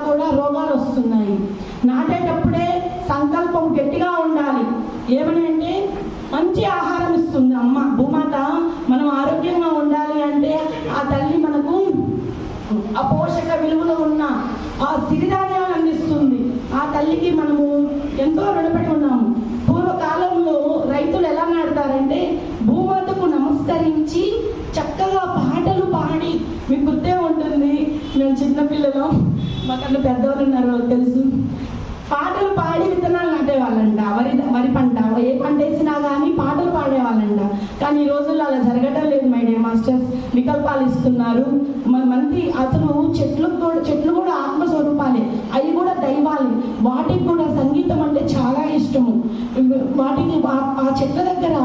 కూడా రోగాలు వస్తున్నాయి. నాటేటప్పుడే సంకల్పం గట్టిగా ఉండాలి. ఏమని అంటే మంచి ఆహారం ఇస్తుంది అమ్మ భూమాత. మనం ఆరోగ్యంగా ఉండాలి అంటే ఆ తల్లి మనకు ఆ పోషక విలువలు ఉన్న ఆ సిరిధాన్యాలు అందిస్తుంది. ఆ తల్లికి మనము ఎంతో రుణపడి ఉన్నాము. పూర్వకాలంలో రైతులు ఎలా నాడతారంటే భూమాతకు నమస్కరించి చక్కగా పాటలు పాడి, మీకు గుర్తే ఉంటుంది, మేము చిన్నపిల్లలు, మాకన్నా పెద్దవాళ్ళు ఉన్నారు తెలుసు, పాటలు పాడి విత్తనాలు నాటేవాళ్ళంట. వరి పంట ఏ పంట వేసినా కానీ పాటలు పాడేవాళ్ళంట. కానీ ఈ రోజుల్లో అలా జరగటం లేదు మై డియర్ మాస్టర్స్. వికల్పాలు ఇస్తున్నారు. మంది అసలు చెట్లు కూడా ఆత్మస్వరూపాలే, అవి కూడా దైవాలే. వాటికి కూడా సంగీతం అంటే చాలా ఇష్టము. వాటికి ఆ చెట్ల దగ్గర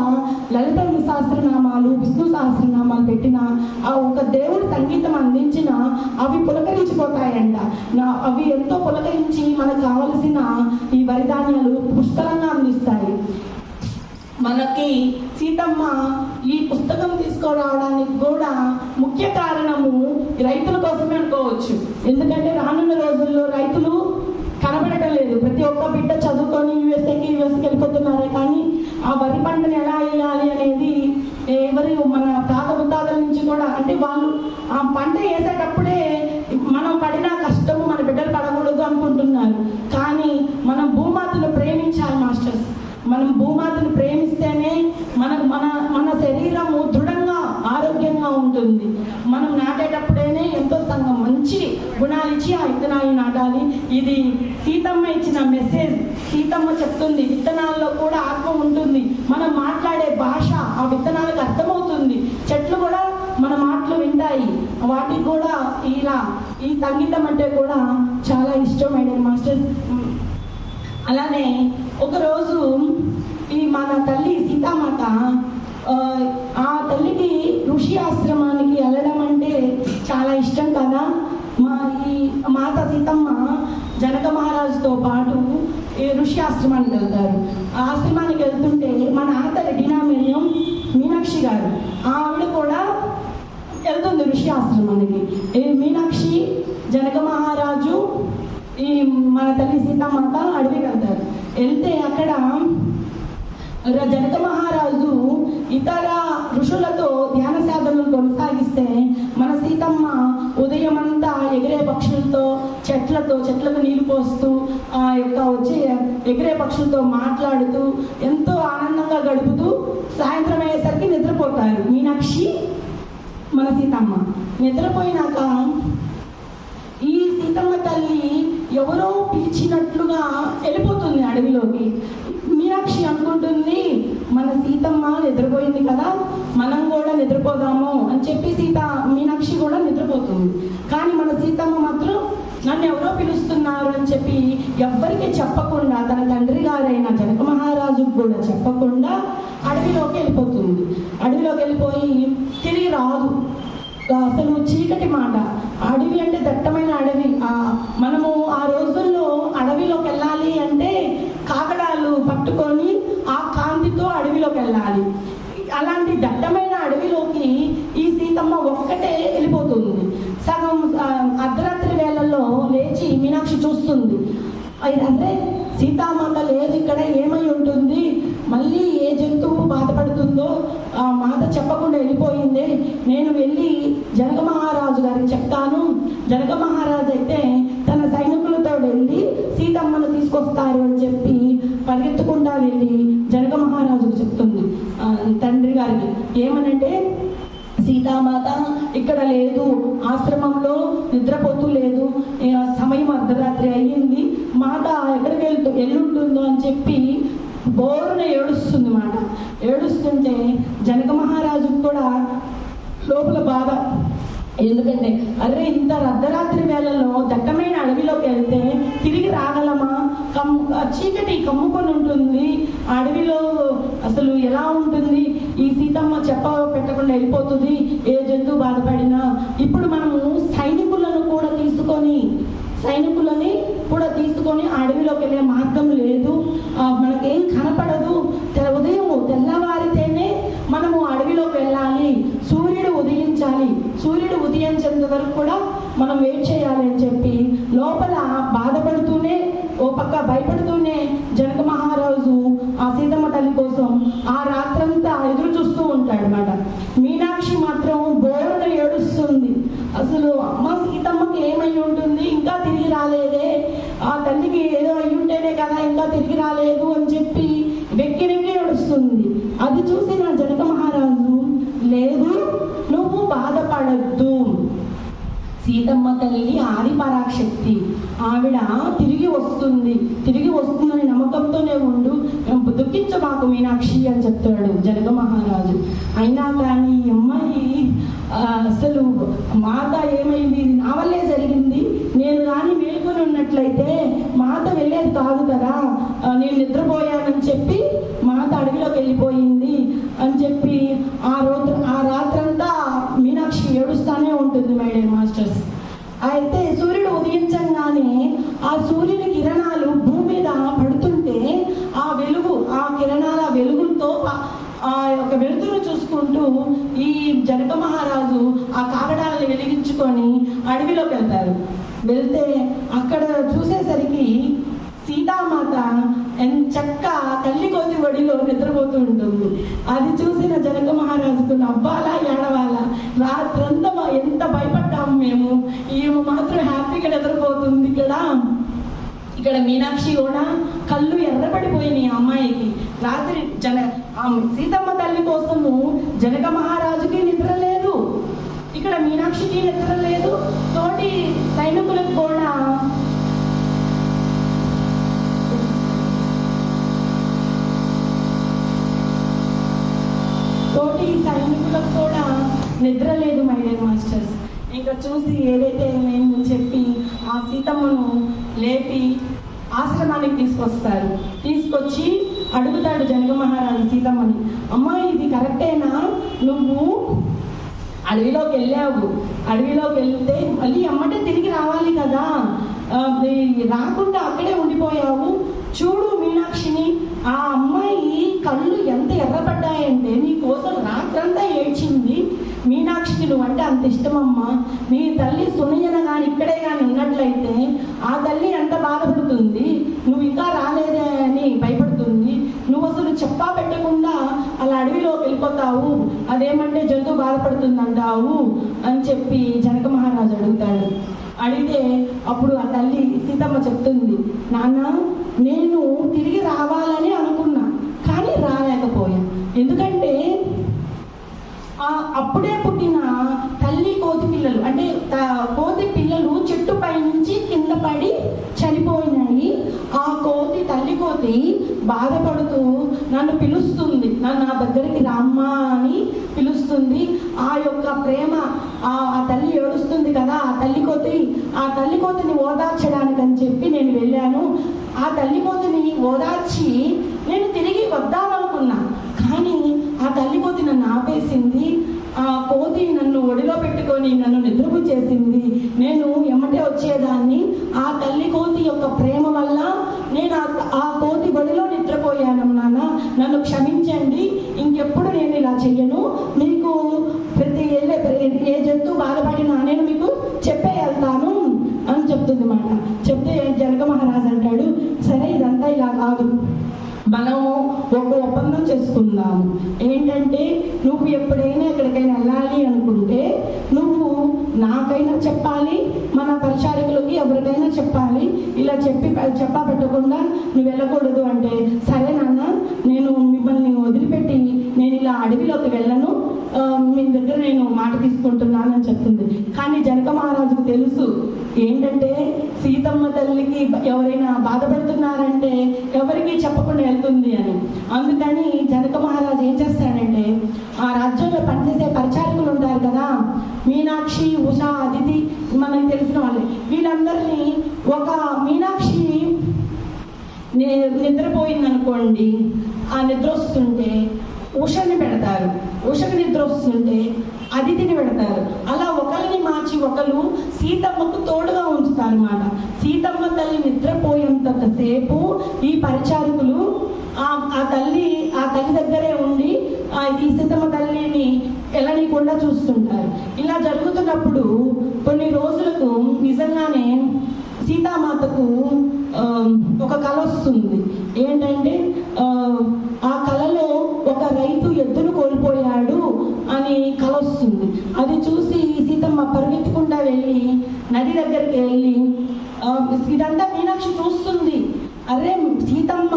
లలిత సహస్రనామాలు, విష్ణు సహస్రనామాలు పెట్టిన ఆ ఒక దేవుడు సంగీతం అందించిన అవి పులకరించిపోతాయంట. అవి ఎంతో పులకరించి మనకు కావలసిన ఈ వరిధాన్యాలు పుష్కలంగా అందిస్తాయి. మనకి సీతమ్మ ఈ పుస్తకం తీసుకురావడానికి కూడా ముఖ్య కారణము రైతుల కోసమే అనుకోవచ్చు. ఎందుకంటే రానున్న రోజుల్లో రైతులు కనబడటం లేదు. ప్రతి ఒక్క బిడ్డ చదువుకొని యూఎస్కి వెళ్ళిపోతున్నారే కానీ ఆ వరి పంటను ఎలా వేయాలి అనేది మన తాత ముత్తాతల నుంచి కూడా, అంటే వాళ్ళు ఆ పంట వేసేటప్పుడే మనం పడిన కష్టము మన బిడ్డలు పడకూడదు అనుకుంటున్నారు. కానీ మనం భూమాతను ప్రేమించాలి మాస్టర్స్. మనం భూమాతను ప్రేమిస్తేనే మన శరీరము దృఢంగా ఆరోగ్యంగా ఉంటుంది. మనం నాటేటప్పుడేనే ఎంతో మంచి గుణాలు ఇచ్చి ఆ విత్తనాలు నాటాలి. ఇది సీతమ్మ ఇచ్చిన మెసేజ్. సీతమ్మ చెప్తుంది విత్తనాల్లో కూడా ఆత్మ ఉంటుంది. మనం మాట్లాడే భాష ఆ విత్తనాలకు అర్థమవుతుంది. చెట్లు కూడా మన మాటలు వింటాయి. వాటికి కూడా ఈ సంగీతం అంటే కూడా చాలా ఇష్టం మై డియర్ మాస్టర్స్. అలానే ఒకరోజు మన తల్లి సీతామాత, ఆ తల్లికి ఋషి ఆశ్రమానికి వెళ్ళడం అంటే చాలా ఇష్టం కదా. ఈ మాత సీతమ్మ జనక మహారాజుతో పాటు ఋషి ఆశ్రమానికి వెళ్తారు. ఆ ఆశ్రమానికి వెళ్తుంటే మన ఆతలి డినామినియం మీనాక్షి గారు, ఆవిడ కూడా వెళ్తుంది ఋషి ఆశ్రమానికి. మీనాక్షి, జనక మహారాజు, ఈ మన తల్లి సీతామాత అడవికి వెళ్తారు. వెళ్తే అక్కడ జనక మహారాజు ఇతర ఋషులతో ధ్యాన సాధనలు కొనసాగిస్తే మన సీతమ్మ ఉదయం అంతా ఎగిరే పక్షులతో చెట్లకు నీళ్లు పోస్తూ ఆ యొక్క వచ్చే ఎగిరే పక్షులతో మాట్లాడుతూ ఎంతో ఆనందంగా గడుపుతూ సాయంత్రం అయ్యేసరికి నిద్రపోతారు మీనాక్షి, మన సీతమ్మ. నిద్రపోయినాక ఈ సీతమ్మ తల్లి ఎవరో పిలిచినట్లుగా వెళ్ళిపోతుంది అడవిలోకి. మీనాక్షి అనుకుంటుంది మన సీతమ్మ నిద్రపోయింది కదా, మనం కూడా నిద్రపోదాము అని చెప్పి మీనాక్షి కూడా నిద్రపోతుంది. కానీ మన సీతమ్మ మాత్రం నన్ను ఎవరో పిలుస్తున్నారు అని చెప్పి ఎవ్వరికి చెప్పకుండా, తన తండ్రి గారైన జనక మహారాజుకు కూడా చెప్పకుండా అడవిలోకి వెళ్ళిపోతుంది. అడవిలోకి వెళ్ళిపోయి తిరిగి రాదు. అసలు చీకటి మాట. అడవి అంటే దట్టమైన అడవి. మనము ఆ రోజుల్లో అడవిలోకి వెళ్ళాలి అంటే కాకడాలు పట్టుకొని ఆ కాంతితో అడవిలోకి వెళ్ళాలి. అలాంటి దట్టమైన అడవిలోకి ఈ సీతమ్మ ఒక్కటే వెళ్ళిపోతుంది. సగం అర్ధరాత్రి వేళల్లో లేచి మీనాక్షి చూస్తుంది. అంటే సీతామాత లేదు ఇక్కడ, ఏమై ఉంటుంది, మళ్ళీ ఏ జంతువు బాధపడుతుందో ఆ మాత చెప్పకుండా వెళ్ళిపోయింది. నేను వెళ్ళి జనక మహారాజు గారికి చెప్తాను. జనక మహారాజు అయితే తన సైనికులతో వెళ్ళి సీతమ్మను తీసుకొస్తారు అని చెప్పి పరిగెత్తుకుంటా వెళ్ళి జనక మహారాజుకు చెప్తుంది తండ్రి గారికి. ఏమనంటే సీతామాత ఇక్కడ లేదు, ఆశ్రమంలో నిద్రపోతూ లేదు, సమయం అర్ధరాత్రి అయ్యింది, మాత ఎక్కడికి వెళ్ళుంటుందో అని చెప్పి బోరున ఏడుస్తుంది మాట. ఏడుస్తుంటే జనక మహారాజుకు కూడా లోపల బాధ. ఎందుకంటే అరే ఇంత అర్ధరాత్రి వేళలో దట్టమైన అడవిలోకి వెళ్తే తిరిగి రాగలమా? చీకటి కమ్ముకొని ఉంటుంది. అడవిలో అసలు ఎలా ఉంటుంది? ఈ సీతమ్మ పెట్టకుండా వెళ్ళిపోతుంది, ఏ జంతువు బాధపడినా. ఇప్పుడు మనము సైనికులను కూడా తీసుకొని అడవిలోకి వెళ్ళే మార్గం లేదు, మనకేం కనపడదు. ఉదయము తెల్లవారితేనే మనము అడవిలోకి వెళ్ళాలి, సూర్యుడు ఉదయించాలి, సూర్యుడు ఉదయించేంత వరకు కూడా మనం వెయిట్ చేయాలి అని చెప్పి లోపల భయపడుతూనే జనక మహారాజు ఆ సీతమ్మ తల్లి కోసం ఆ రాత్రంతా ఎదురు చూస్తూ ఉంటాడు అన్నమాట. మీనాక్షి మాత్రం బోరున ఏడుస్తుంది. అసలు అమ్మ సీతమ్మకి ఏమై ఉంటుంది, ఇంకా తిరిగి రాలేదే, ఆ తల్లికి ఏదో అయి ఉంటేనే కదా ఇంకా తిరిగి రాలేదు అని చెప్పి వెక్కి వెక్కి ఏడుస్తుంది. అది చూసి నా జనక మహారాజు, లేదు నువ్వు బాధపడద్దు, సీతమ్మ తల్లి ఆదిపరాశక్తి, ఆవిడ తిరిగి వస్తుందని నమ్మకంతోనే ఉండు, దుఃఖించమాకు మీనాక్షి అని చెప్తాడు జనక మహారాజు. అయినా కానీ అమ్మాయి అసలు మాత ఏమైంది, ఇది నా వల్లే జరిగింది, నేను కానీ మేల్కొని ఉన్నట్లయితే మాత వెళ్ళేది కాదు కదా, నేను నిద్రపోయానని చెప్పి మాత అడవిలోకి వెళ్ళిపోయింది అని చెప్పి ఆ రాత్రంతా మీనాక్షి ఏడుస్తానే ఉంటుంది మై డియర్ మాస్టర్స్. అయితే సూర్యుడు ఉదయించగానే ఆ సూర్యుని కిరణాలు భూమి మీద పడుతుంటే ఆ కిరణాల వెలుగులతో ఆ యొక్క వెలుతురు చూసుకుంటూ ఈ జనక మహారాజు ఆ కాగడాలను వెలిగించుకొని అడవిలోకి వెళ్తే అక్కడ చూసేసరికి సీతామాత చక్క తల్లి కోతి ఒడిలో నిద్రపోతూ ఉంటుంది. అది చూసిన జనక మహారాజుకు నవ్వాలా ఏడవాలా, రాత్రంతా ఎంత భయపడ్డాము మేము, ఈమె మాత్రం హ్యాపీగా నిద్రపోతుంది. ఇక్కడ మీనాక్షి కూడా కళ్ళు ఎర్రబడిపోయినాయి అమ్మాయికి. రాత్రి సీతమ్మ తల్లి కోసము జనక మహారాజుకి నిద్ర లేదు, ఇక్కడ మీనాక్షికి నిద్ర లేదు, తోటి సైనికులకు కూడా నిద్ర లేదు మై డియర్ మాస్టర్స్. ఇంకా చూసి ఏదైతే ఏమైందని చెప్పి ఆ సీతమ్మను లేపి ఆశ్రమానికి తీసుకొచ్చి అడుగుతాడు జనక మహారాజు సీతమ్మని, అమ్మా ఇది కరెక్టేనా, నువ్వు అడవిలోకి వెళ్తే మళ్ళీ అమ్మటే తిరిగి రావాలి కదా, రాకుండా అక్కడే ఉండిపోయావు, చూడు మీనాక్షిని, ఆ అమ్మాయి కళ్ళు ఎంత ఎర్రపడ్డాయంటే నీ కోసం రాత్రంతా ఏడ్చింది, మీనాక్షికి నువ్వంటే అంత ఇష్టమమ్మా, నీ తల్లి సునయన కానీ ఇక్కడే కానీ ఉన్నట్లయితే ఆ తల్లి ఎంత బాధపడుతుంది, నువ్వు ఇంకా రాలేదే అని భయపడుతుంది, నువ్వు అసలు చెప్పా పెట్టకుండా అలా అడవిలోకి వెళ్ళిపోతావు, అదేమంటే జంతువు బాధపడుతుందంటావు అని చెప్పి జనక మహారాజు అడిగితే అప్పుడు ఆ తల్లి సీతమ్మ చెప్తుంది, నాన్న నేను తిరిగి రావాలని అనుకున్నా కానీ రాలేకపోయా, ఎందుకంటే అప్పుడే పుట్టిన తల్లి కోతి పిల్లలు అంటే కోతి పిల్లలు చెట్టు పై నుంచి కింద పడి చనిపోయినాయి. ఆ తల్లి కోతి బాధపడుతూ నన్ను పిలుస్తుంది, నన్ను నా దగ్గరికి రామ్మా అని పిలుస్తుంది. ఆ యొక్క ప్రేమ ఆ తల్లి ఏడుస్తుంది కదా, ఆ తల్లి కోతిని ఓదార్చడానికి అని చెప్పి నేను వెళ్ళాను. ఆ తల్లి కోతిని ఓదార్చి నేను తిరిగి వద్దామనుకున్నా, కానీ ఆ తల్లి కోతి నన్ను ఆపేసింది. ఆ కోతి నన్ను ఒడిలో పెట్టుకొని నన్ను నిద్రపు చేసింది, నేను ఎమ్మటే వచ్చేదాన్ని. ఆ తల్లి కోతి యొక్క ప్రేమ వల్ల నేను ఆ కోతి ఒడిలో నిద్రపోయాను నాన్న, నన్ను క్షమించండి, ఇంకెప్పుడు నేను ఇలా చెయ్యను, మీకు ఏ జంతువు బాధపడినా నేను మీకు చెప్పే వెళ్తాను అని చెప్తుంది మాట. చెప్తే జనక మహారాజు అంటాడు, సరే ఇదంతా ఇలా కాదు, మనము ఒక ఒప్పందం చేసుకుందాము, ఏంటంటే నువ్వు ఎప్పుడైనా ఎక్కడికైనా వెళ్ళాలి అనుకుంటే నువ్వు నాకైనా చెప్పాలి, మన పరిచారకులకి ఎవరికైనా చెప్పాలి, ఇలా చెప్పా పెట్టకుండా నువ్వు వెళ్ళకూడదు అంటే, సరే నాన్న నేను మిమ్మల్ని వదిలిపెట్టి నేను ఇలా అడవిలోకి వెళ్ళను, మీ దగ్గర నేను మాట తీసుకుంటున్నానని చెప్తుంది. కానీ జనక మహారాజుకు తెలుసు ఏంటంటే సీతమ్మ తల్లికి ఎవరైనా బాధపడుతున్నారంటే ఎవరికి చెప్పకుండా వెళ్తుంది అని. అందుకని జనక మహారాజు ఏం చేస్తాడంటే ఆ రాజ్యంలో పనిచేసే పరిచారకులు ఉంటారు కదా, మీనాక్షి, ఉషా, అదితి, మనకు తెలిసిన వాళ్ళే, వీళ్ళందరినీ ఒక మీనాక్షి నిద్రపోయిందనుకోండి, ఆ నిద్ర వస్తుంటే ఉషని పెడతారు, ఉషకి నిద్ర వస్తుంటే అదితిని పెడతారు. అలా ఒకరిని మార్చి ఒకరు సీతమ్మకు తోడుగా ఉంచుతారు అన్నమాట. సీతమ్మ తల్లి నిద్రపోయేంతసేపు ఈ పరిచారకులు ఆ తల్లి దగ్గరే ఉండి ఈ సీతమ్మ తల్లిని వెళ్ళనీయకుండా చూస్తుంటారు. ఇలా జరుగుతున్నప్పుడు కొన్ని రోజులకు నిజంగానే సీతామాతకు ఒక కళ వస్తుంది. ఏంటంటే ఆ కళలో ఒక రైతు ఎద్దును కోల్పోయాడు అని కళ వస్తుంది. అది చూసి సీతమ్మ పరిగెత్తుకుంటా వెళ్ళి నది దగ్గరికి వెళ్ళి ఇదంతా మీనాక్షి చూస్తుంది. అరే సీతమ్మ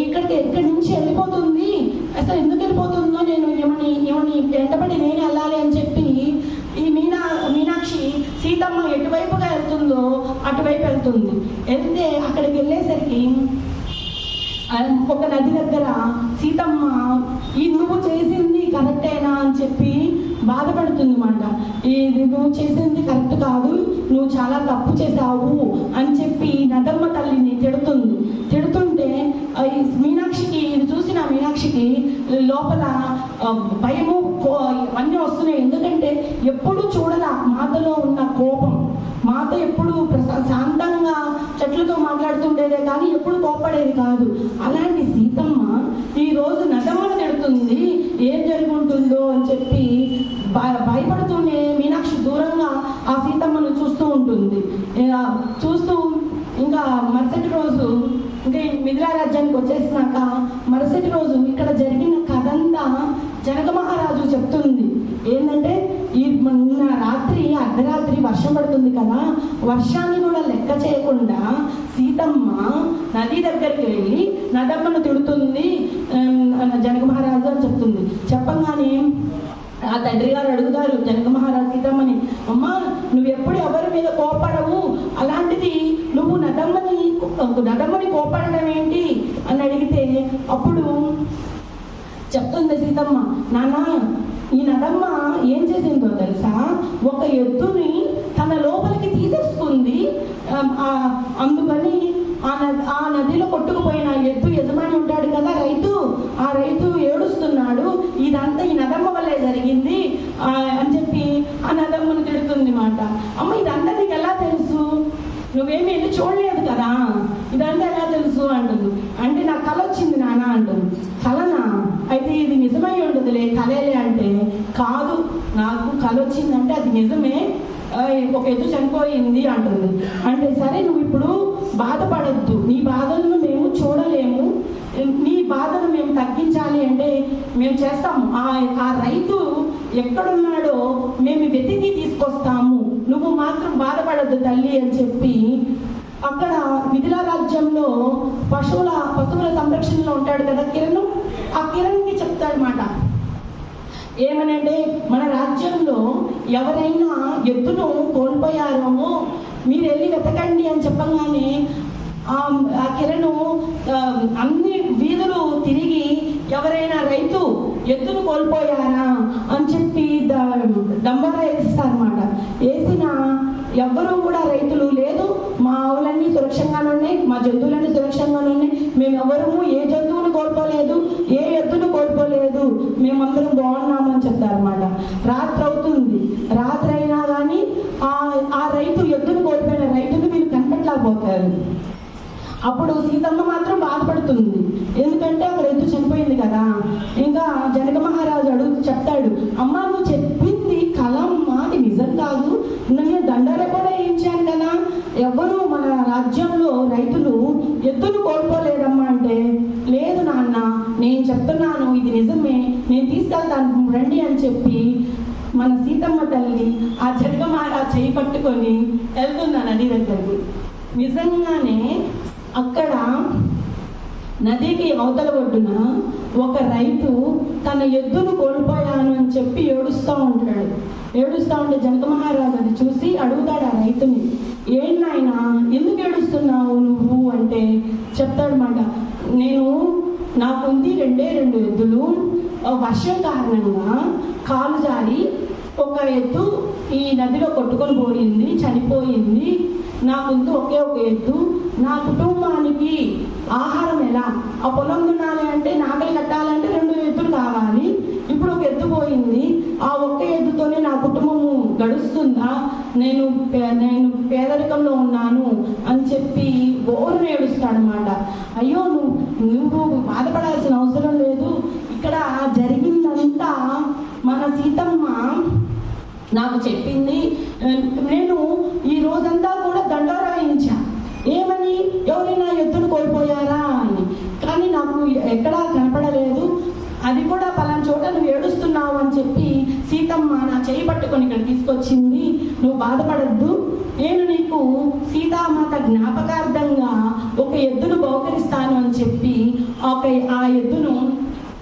ఇక్కడి నుంచి వెళ్ళిపోతుంది, అసలు ఎందుకు వెళ్ళిపోతుందో నేను ఏమని వెంటబడి నేను వెళ్ళాలి అని చెప్పి ఈ మీనాక్షి సీతమ్మ ఎటువైపుగా వెళ్తుందో అటువైపు వెళ్తుంది. వెళ్తే అక్కడికి వెళ్ళేసరికి ఒక నది దగ్గర సీతమ్మ నువ్వు చేసింది కరెక్టేనా అని చెప్పి బాధపడుతుంది అన్నమాట. ఇది నువ్వు చేసింది కరెక్ట్ కాదు, నువ్వు చాలా తప్పు చేశావు అని చెప్పి నదమ్మ తల్లిని తిడుతుంటే మీనాక్షికి ఇది చూసిన మీనాక్షికి లోపల భయము అన్నీ వస్తున్నాయి. ఎందుకంటే ఎప్పుడు చూడలా మాతలో ఉన్న కోపం. మాత ఎప్పుడు శాంతంగా చెట్లతో మాట్లాడుతుండేదే కానీ ఎప్పుడు కోపడేది కాదు. అలాంటి సీతమ్మ ఈరోజు నదమ్మను తిడుతుంది, ఏం జరుగుతుందో అని చెప్పి భయపడుతూనే మీనాక్షి దూరంగా ఆ సీతమ్మను చూస్తూ ఉంటుంది. చూస్తూ ఇంకా మరుసటి రోజు ఇంకా మిథిలా రాజ్యానికి వచ్చేసినాక మరుసటి రోజు ఇక్కడ జరిగిన కథంతా జనక మహారాజు చెప్తుంది. ఏంటంటే నిన్న రాత్రి అర్ధరాత్రి వర్షం పడుతుంది కదా, వర్షాన్ని కూడా లెక్క చేయకుండా సీతమ్మ నది దగ్గరికి వెళ్ళి నదమ్మను తిడుతుంది జనక మహారాజు అని చెప్తుంది. చెప్పగానే ఆ తండ్రి గారు అడుగుతారు జనక మహారాజు సీతమ్మని, అమ్మ నువ్వెప్పుడు ఎవరి మీద కోపడవు, అలాంటిది నువ్వు నదమ్మని కోపడడం ఏంటి అని అడిగితే అప్పుడు చెప్తుంది సీతమ్మ, నాన్న ఈ నదమ్మ ఏం చేసిందో తెలుసా, ఒక ఎద్దుని తన లోపలికి తీసేసుకుంది. అందుకని ఆ నదిలో కొట్టుకుపోయిన ఎద్దు యజమాని ఉంటాడు కదా రైతు, ఆ రైతు ఏడుస్తున్నాడు, ఇదంతా ఈ నదమ్మ వల్లే జరిగింది అని చెప్పి ఆ నదమ్మను తిడుతుంది మాట. అమ్మ ఇదంతా నీకు ఎలా తెలుసు, నువ్వేమి వెళ్ళి చూడలేదు కదా, ఇదంతా ఎలా తెలుసు అంటుంది. అంటే నాకు కళ వచ్చింది నాన్న అంటుంది. కళనా, అయితే ఇది నిజమై ఉండదులే కళలే అంటే, కాదు నాకు కళ వచ్చిందంటే అది నిజమే, ఒక ఎద్దు చనిపోయింది అంటుంది. అంటే సరే నువ్వు ఇప్పుడు బాధపడద్దు, నీ బాధలను మేము చూడలేము, నీ బాధను మేము తగ్గించాలి అంటే మేము చేస్తాము, ఆ రైతు ఎక్కడున్నాడో మేము వెతికి తీసుకొస్తాము, నువ్వు మాత్రం బాధపడద్దు తల్లి అని చెప్పి అక్కడ మిథిలా రాజ్యంలో పశువుల సంరక్షణలో ఉంటాడు కదా కిరణ్, ఆ కిరణ్కి చెప్తాడనమాట. ఏమనంటే మన రాజ్యంలో ఎవరైనా ఎద్దును కోల్పోయారో మీరు వెళ్ళి వెతకండి అని చెప్పగానే ఆ కిరణ్ అన్ని వీధులు తిరిగి ఎవరైనా రైతు ఎద్దును కోల్పోయారా అని చెప్పి డంబరా వేస్తారన్నమాట. వేసిన ఎవ్వరూ కూడా రైతులు లేదు, మా ఆవులన్నీ సురక్షంగానే ఉన్నాయి, మా జంతువులన్నీ సురక్షంగానే ఉన్నాయి, మేము ఎవరూ ఏ జంతువును కోల్పోలేదు, ఏ ఎద్దును కోల్పోలేదు, మేమందరం బాగున్నామని చెప్తారన్నమాట. రాత్రి అవుతుంది, రాత్రి అయినా కానీ ఆ రైతు ఎద్దును కోల్పోయిన రైతును వీళ్ళు కనిపెట్టలేకపోతారు. అప్పుడు సీతమ్మ మాత్రం బాధపడుతుంది, ఎందుకంటే అక్కడ ఎద్దు చనిపోయింది కదా. ఇంకా జనక మహారాజు చెప్తాడు, అమ్మ నువ్వు చెప్పింది కళమ్మ, అది నిజం కాదు, నేను దండర కూడా వేయించాను కదా, ఎవరు మన రాజ్యంలో రైతులు ఎద్దును కోల్పోలేదమ్మా అంటే, లేదు నాన్న నేను చెప్తున్నాను ఇది నిజమే, నేను తీసుకెళ్తాను రండి అని చెప్పి మన సీతమ్మ తల్లి ఆ జనక మహారాజు చేయి పట్టుకొని వెళ్తున్నా నది దగ్గరికి. నిజంగానే అక్కడ నదికి అవతల ఒడ్డున ఒక రైతు తన ఎద్దును కోల్పోయాను అని చెప్పి ఏడుస్తూ ఉంటే జనక మహారాజు అది చూసి అడుగుతాడు ఆ రైతుని, ఏం నాయనా ఎందుకు ఏడుస్తున్నావు నువ్వు అంటే చెప్తాడనమాట, నాకుంది రెండు ఎద్దులు, వర్షం కారణంగా కాలు జారి ఒక ఎద్దు ఈ నదిలో కొట్టుకొని పోయింది, చనిపోయింది, నాకుంది ఒకే ఒక ఎద్దు, నా కుటుంబానికి ఆహారం ఎలా, ఆ పొలం దున్నాలి అంటే నాగలి కట్టాలంటే 2 ఎద్దులు కావాలి, ఇప్పుడు ఒక ఎద్దు పోయింది, ఆ ఒక్క ఎద్దుతోనే నా కుటుంబము గడుస్తుందా, నేను పేదరికంలో ఉన్నాను అని చెప్పి బోరును ఏడుస్తాడనమాట. అయ్యో నువ్వు బాధపడాల్సిన అవసరం లేదు, ఇక్కడ జరిగిందంతా మన సీతమ్మ నాకు చెప్పింది, నేను ఈ రోజంతా కూడా దండోరా వేయించా, ఏమని పట్టుకొని ఇక్కడ తీసుకొచ్చింది, నువ్వు బాధపడద్దు, నేను నీకు సీతామాత జ్ఞాపకార్థంగా ఒక ఎద్దును బహుకరిస్తాను అని చెప్పి ఆ ఎద్దును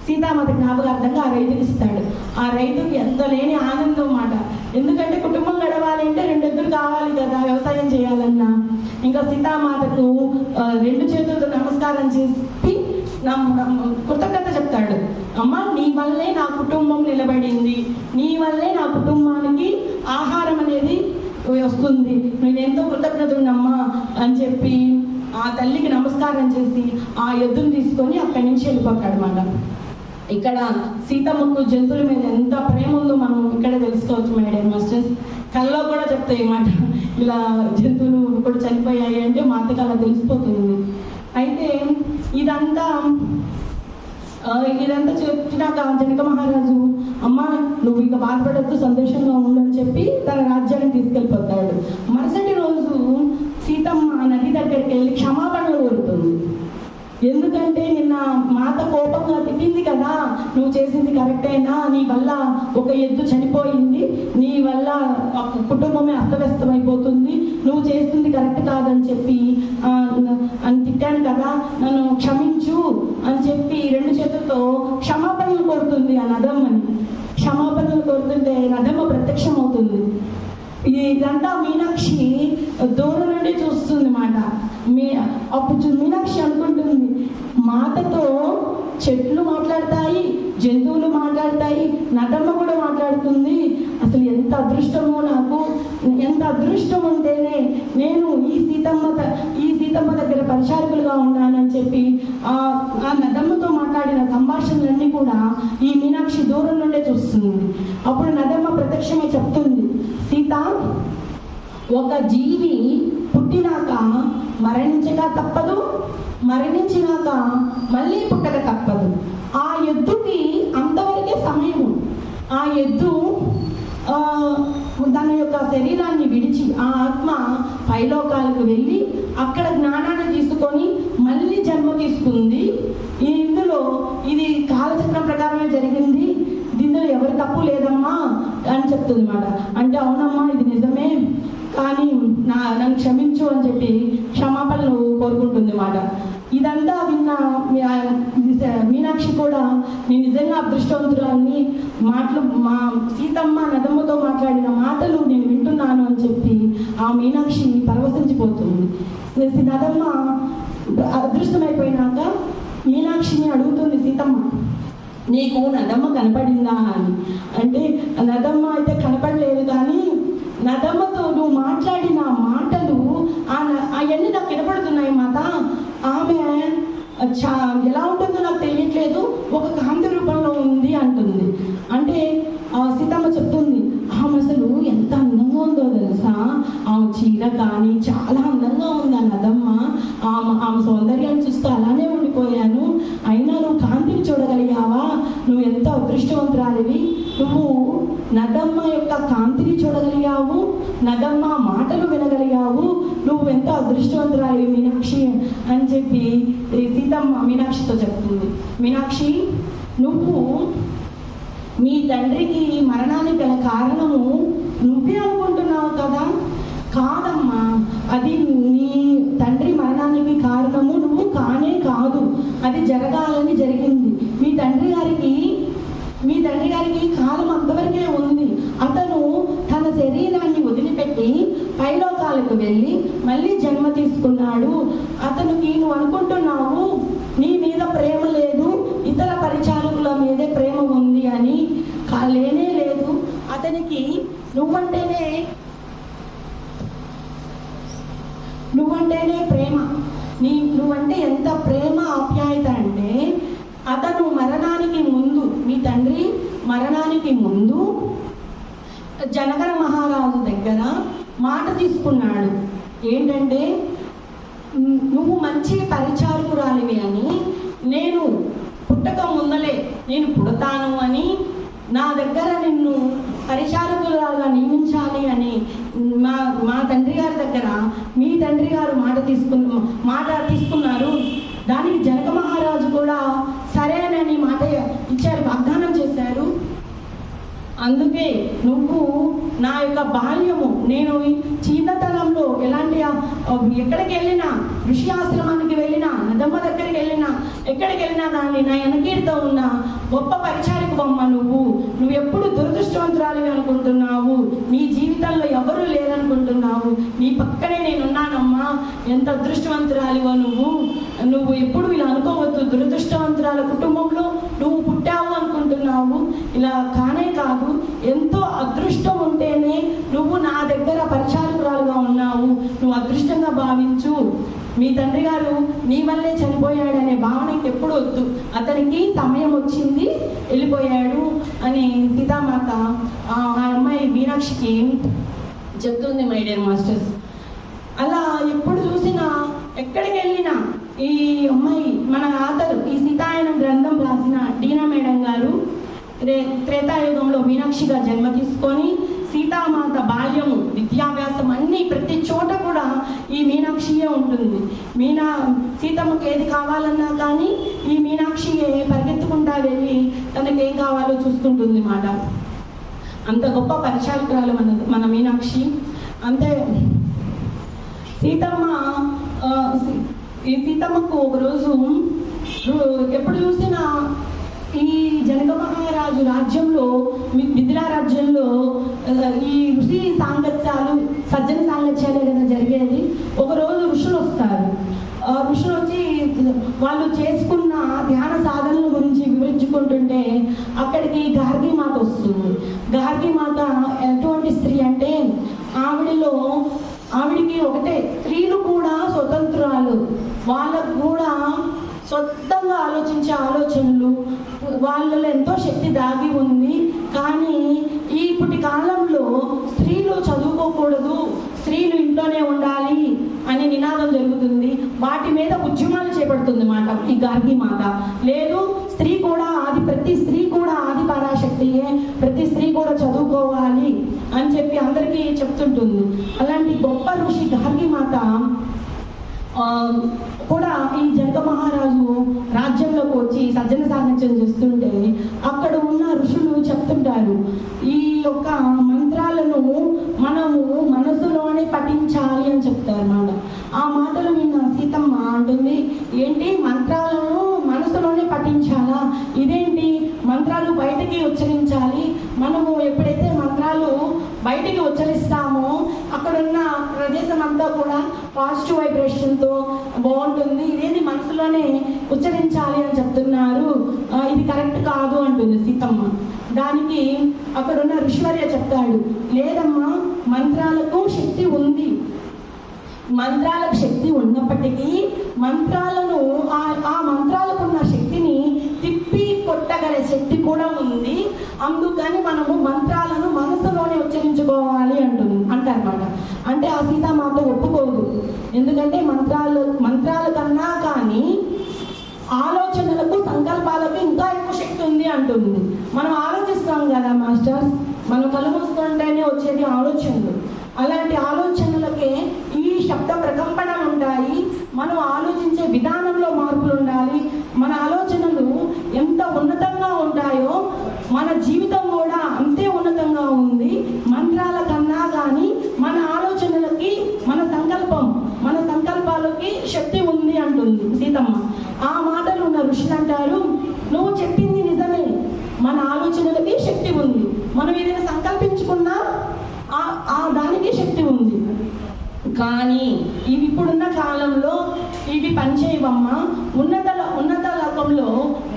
సీతామాత జ్ఞాపకార్థంగా ఆ రైతుకి ఇస్తాడు. ఆ రైతుకి ఎంత లేని ఆనందం మాట. ఎందుకంటే కుటుంబం గడవాలంటే 2 ఎద్దులు కావాలి కదా, వ్యవసాయం చేయాలన్నా. ఇంకా సీతామాతకు 2 చేతులతో నమస్కారం చేసి కృతజ్ఞత చెప్తాడు. అమ్మ, నీ వల్లే నా కుటుంబం నిలబడింది, నీ వల్లే నా కుటుంబానికి ఆహారం అనేది వస్తుంది, నేను ఎంతో కృతజ్ఞతనమ్మా అని చెప్పి ఆ తల్లికి నమస్కారం చేసి ఆ ఎద్దును తీసుకొని అక్కడి నుంచి వెళ్ళిపోతాడు అన్నమాట. ఇక్కడ సీతమ్మకు జంతువుల మీద ఎంత ప్రేమ ఉందో మనం ఇక్కడ తెలుసుకోవచ్చు. మేడం మాస్టర్స్ కళ్ళలో కూడా చెప్తాయి మాట, ఇలా జంతువులు కూడా చనిపోయాయి అంటే మా అత్తకి అలా తెలిసిపోతుంది. అయితే ఇదంతా చెప్పినాక జనక మహారాజు, అమ్మ నువ్వు ఇక బాధపడద్దు, సంతోషంగా ఉండని చెప్పి తన రాజ్యాన్ని తీసుకెళ్ళిపోతాడు. మరుసటి రోజు సీతమ్మ నది దగ్గరికి వెళ్ళి క్షమాపణలు కోరుతుంది. ఎందుకంటే నిన్న మాత కోపంగా తిట్టింది కదా, నువ్వు చేసింది కరెక్టేనా, నీ వల్ల ఒక ఎద్దు చనిపోయింది, నీ వల్ల కుటుంబమే అస్తవ్యస్తమైపోతుంది, నువ్వు చేస్తుంది కరెక్ట్ కాదని చెప్పి అని తిట్టాను కదా, నన్ను క్షమించు అని చెప్పి 2 చేతులతో క్షమాపణలు కోరుతుంది. ఆ నదమ్మని క్షమాపణలు కోరుతుంటే నదమ్మ ప్రత్యక్షం అవుతుంది. ఇదంతా మీనాక్షి దూరం నుండి చూస్తుంది మాట. అప్పుడు మీనాక్షి అనుకుంటుంది, మాతతో చెట్లు మాట్లాడతాయి, జంతువులు మాట్లాడతాయి, నటమ్మ కూడా మాట్లాడుతుంది, అసలు ఎంత అదృష్టమో నాకు, ఎంత అదృష్టం ఉంటేనే నేను ఈ సీతమ్మ దగ్గర పరిచారకులుగా ఉన్నానని చెప్పి ఆ నదమ్మతో మాట్లాడిన సంభాషణలన్నీ కూడా ఈ మీనాక్షి దూరం నుండే చూస్తుంది. అప్పుడు నదమ్మ ప్రత్యక్షమే చెప్తుంది, సీత, ఒక జీవి పుట్టినాక మరణించక తప్పదు, మరణించినాక మళ్ళీ పుట్టక తప్పదు. ఆ ఎద్దుకి అంతవరకే సమయం. ఆ ఎద్దు తన యొక్క శరీరాన్ని విడిచి ఆ ఆత్మ పైలోకాలకు వెళ్ళి అక్కడ జ్ఞానాన్ని తీసుకొని మళ్ళీ జన్మ తీసుకుంది. ఇందులో ఇది కాలచక్రం ప్రకారమే జరిగింది, దీనిలో ఎవరి తప్పు లేదమ్మా అని చెప్తుంది అన్నమాట. అంటే అవునమ్మా ఇది నిజమే, కానీ నన్ను క్షమించు అని చెప్పి క్షమాపణలు కోరుకుంటుంది అన్నమాట. ఇదంతా విన్న మీనాక్షి కూడా నేను నిజంగా అదృష్టవంతురాలని, మా సీతమ్మ నదమ్మతో మాట్లాడిన మాటలు నేను వింటున్నాను అని చెప్పి ఆ మీనాక్షి పరవశించిపోతుంది. నదమ్మ అదృష్టమైపోయినాక మీనాక్షిని అడుగుతుంది సీతమ్మ, నీకు నదమ్మ కనపడిందా అని. అంటే నదమ్మ అయితే కనపడలేదు, కానీ నదమ్మతో నువ్వు మాట్లాడిన మాటలు అవన్నీ నాకు వినపడుతున్నాయి మాత. ఆమె ఎలా ఉంటుందో నాకు తెలియట్లేదు, ఒక కాంతి రూపంలో ఉంది అంటుంది. అంటే సీతమ్మ చెప్తుంది, ఆమె అసలు ఎంత అందంగా ఉందో తెలుసా, ఆమె చీర కానీ చాలా అందంగా ఉంది ఆ నదమ్మ, ఆమె సౌందర్యాన్ని చూస్తూ అలానే ఉండిపోయాను. అయినా నువ్వు కాంతిని చూడగలిగావా, నువ్వు ఎంతో అదృష్టవంతురాలివి, నువ్వు నదమ్మ యొక్క కాంతిని చూడగలిగావు, నదమ్మ మాటలు వినగలిగావు, నువ్వు ఎంతో అదృష్టవంతురాలివి మీనాక్షి అని చెప్పి సీతమ్మ మీనాక్షితో చెప్తుంది. మీనాక్షి, నువ్వు మీ తండ్రికి మరణానికి గల కారణము నువ్వే అనుకుంటున్నావు కదా, కాదమ్మా, అది నీ తండ్రి మరణానికి కారణము నువ్వు కానే కాదు, అది జరగాలని జరిగింది. మీ తండ్రి గారికి కాలం అంతవరకే ఉంది. అతను తన శరీరాన్ని వదిలిపెట్టి పైలోకాలకు వెళ్ళి మళ్ళీ జన్మ తీసుకున్నాడు. అతనికి నువ్వు అనుకుంటున్నావు నీ మీద ప్రేమ లేదు, ఇతర పరిచారకుల మీదే ప్రేమ ఉంది అని. లేనే లేదు. అతనికి నువ్వంటేనే ప్రేమ, నువ్వంటే ఎంత ప్రేమ ఆప్యాయత అంటే, అతను మరణానికి ముందు, మీ తండ్రి మరణానికి ముందు జనగర మహారాజు దగ్గర మాట తీసుకున్నాడు. ఏంటంటే, నువ్వు మంచి పరిచారకురాలివి అని, నేను పుట్టక ముందలే నేను పుడతాను అని, నా దగ్గర నిన్ను పరిచారకులుగా నియమించాలి అని మా తండ్రి గారి దగ్గర మీ తండ్రి గారు మాట తీసుకున్నారు. దానికి జనక మహారాజు కూడా సరేనని మాట ఇచ్చారు, వాగ్దానం చేశారు. అందుకే నువ్వు నా యొక్క బాల్యము, నేను చిన్నతనంలో ఎలాంటి ఎక్కడికి వెళ్ళినా, ఋషి ఆశ్రమానికి వెళ్ళినా, నదమ్మ దగ్గరికి వెళ్ళినా, ఎక్కడికి వెళ్ళినా దాన్ని నా వెనకీడుతూ ఉన్న గొప్ప పరిచారిక బొమ్మ నువ్వు ఎప్పుడు దురదృష్టవంతురాలివి అనుకుంటున్నావు, నీ జీవితంలో ఎవరూ లేరనుకుంటున్నావు, నీ పక్కనే నేనున్నానమ్మా, ఎంత అదృష్టవంతురాలివో నువ్వు ఎప్పుడు ఇలా అనుకోవద్దు, దురదృష్టవంతురాల కుటుంబంలో నువ్వు పుట్టావు అనుకుంటున్నావు, ఇలా కానే కాదు, ఎంతో అదృష్టం ఉంటేనే నువ్వు నా దగ్గర పరిచారకురాలుగా ఉన్నావు, నువ్వు అదృష్టంగా భావించు, మీ తండ్రి గారు నీ వల్లే చనిపోయాడనే భావనకి ఎప్పుడు వద్దు, అతనికి సమయం వచ్చింది వెళ్ళిపోయాడు అని సీతామాత ఆ అమ్మాయి మీనాక్షికి చెప్తుంది. మై డియర్ మాస్టర్స్, అలా ఎప్పుడు చూసినా ఎక్కడికి వెళ్ళినా ఈ అమ్మాయి మన ఆథర్ ఈ సీతాయనం గ్రంథం రాసిన డీనా మేడం గారు త్రేతాయుగంలో మీనాక్షిగా జన్మ తీసుకొని సీతామాత బాల్యము, విద్యాభ్యాసం అన్నీ ప్రతి చోట కూడా ఈ మీనాక్షియే ఉంటుంది. సీతమ్మకి ఏది కావాలన్నా కానీ ఈ మీనాక్షియే పరిగెత్తుకుంటా వెళ్ళి తనకి ఏం కావాలో చూస్తుంటుంది మాట. అంత గొప్ప పరిచారకురాలు మన మీనాక్షి. అంతే సీతమ్మకు ఒకరోజు ఎప్పుడు చూసినా ఈ జనక మహారాజు రాజ్యంలో, మిథిలా రాజ్యంలో ఈ ఋషి సాంగత్యాలు, సజ్జన సాంగత్యాలే కదా జరిగేది. ఒకరోజు ఋషులు వస్తారు. ఋషులు వచ్చి వాళ్ళు చేసుకున్న ధ్యాన సాధనల గురించి వివరించుకుంటుంటే అక్కడికి గార్గి మాత వస్తుంది. గార్గి మాత ఎటువంటి స్త్రీ అంటే ఆవిడికి ఒకటే, స్త్రీలు కూడా స్వతంత్రాలు, వాళ్ళకు కూడా సొంతంగా ఆలోచించే ఆలోచనలు, వాళ్ళలో ఎంతో శక్తి దాగి ఉంది. కానీ ఇప్పటి కాలంలో స్త్రీలు చదువుకోకూడదు, స్త్రీలు ఇంట్లోనే ఉండాలి అనే నినాదం జరుగుతుంది. వాటి మీద ఉద్యమాలు చేపడుతుంది మాట ఈ గార్గి మాత. లేదు, స్త్రీ కూడా ప్రతి స్త్రీ కూడా ఆది పరాశక్తియే, ప్రతి స్త్రీ కూడా చదువుకోవాలి అని చెప్పి అందరికీ చెప్తుంటుంది. అలాంటి గొప్ప ఋషి గార్గి మాత కూడా ఈ జనక మహారాజు రాజ్యంలోకి వచ్చి సజ్జన సాంగత్యం చేస్తుంటే అక్కడ ఉన్న ఋషులు చెప్తుంటారు, ఈ యొక్క మంత్రాలను మనము మనసులోనే పఠించాలి అని చెప్తారు అన్నమాట. ఆ మాటలు విన్న సీతమ్మ అంటుంది, ఏంటి మంత్రాలను మనసులోనే పఠించాలా, ఇదేంటి మంత్రాలు బయటికి ఉచ్చరించాలి, మనము ఎప్పుడైతే మంత్రాలు బయటికి ఉచ్చరిస్తామో అక్కడున్న ప్రదేశం అంతా కూడా పాజిటివ్ వైబ్రేషన్తో బాగుంటుంది, ఇదేంటి మనసులోనే ఉచ్చరించాలి అని చెప్తున్నారు, ఇది కరెక్ట్ కాదు అంటుంది సీతమ్మ. దానికి అక్కడున్న ఋషివర్య చెప్తాడు, లేదమ్మా, మంత్రాలకు శక్తి ఉంది, మంత్రాలకు శక్తి ఉన్నప్పటికీ మంత్రాలను ఆ మంత్రాలకు ఉన్న శక్తిని తిప్పి కొట్టగల శక్తి కూడా ఉంది, అందుకని మనము మంత్రాలను మనసులోనే ఉచ్చరించుకోవాలి అంటారన్నమాట. అంటే ఆ సీతామాత ఒప్పుకోదు, ఎందుకంటే మంత్రాల కన్నా కానీ ఆలోచనలకు, సంకల్పాలకు ఇంకా ఎక్కువ శక్తి ఉంది అంటుంది. మనం ఆలోచిస్తాం కదా మాస్టర్స్, మనం కళ్ళు మూసుకుంటేనే వచ్చేది ఆలోచనలు. అలాంటి ఆలోచనలకే ఈ శబ్ద ప్రకంపనలు ఉంటాయి. మనం ఆలోచించే విధానంలో మార్పులు ఉండాలి. మన ఆలోచనలు ఎంత ఉన్నతంగా ఉంటాయో మన జీవితం కూడా అంతే ఉన్నతంగా ఉంది. మంత్రాల కన్నా కానీ మన ఆలోచనలకి, మన సంకల్పాలకి శక్తి ఉంది అంటుంది సీతమ్మ. ఆ మాటలు ఉన్న ఋషులు అంటారు, నువ్వు చెప్పింది నిజమే, మన ఆలోచనలకి శక్తి ఉంది, మనం ఏదైనా సంకల్పించుకున్నా దానికి శక్తి ఉంది, కానీ ఇవి ఇప్పుడున్న కాలంలో ఇవి పనిచేయవమ్మా. ఉన్నత లోకంలో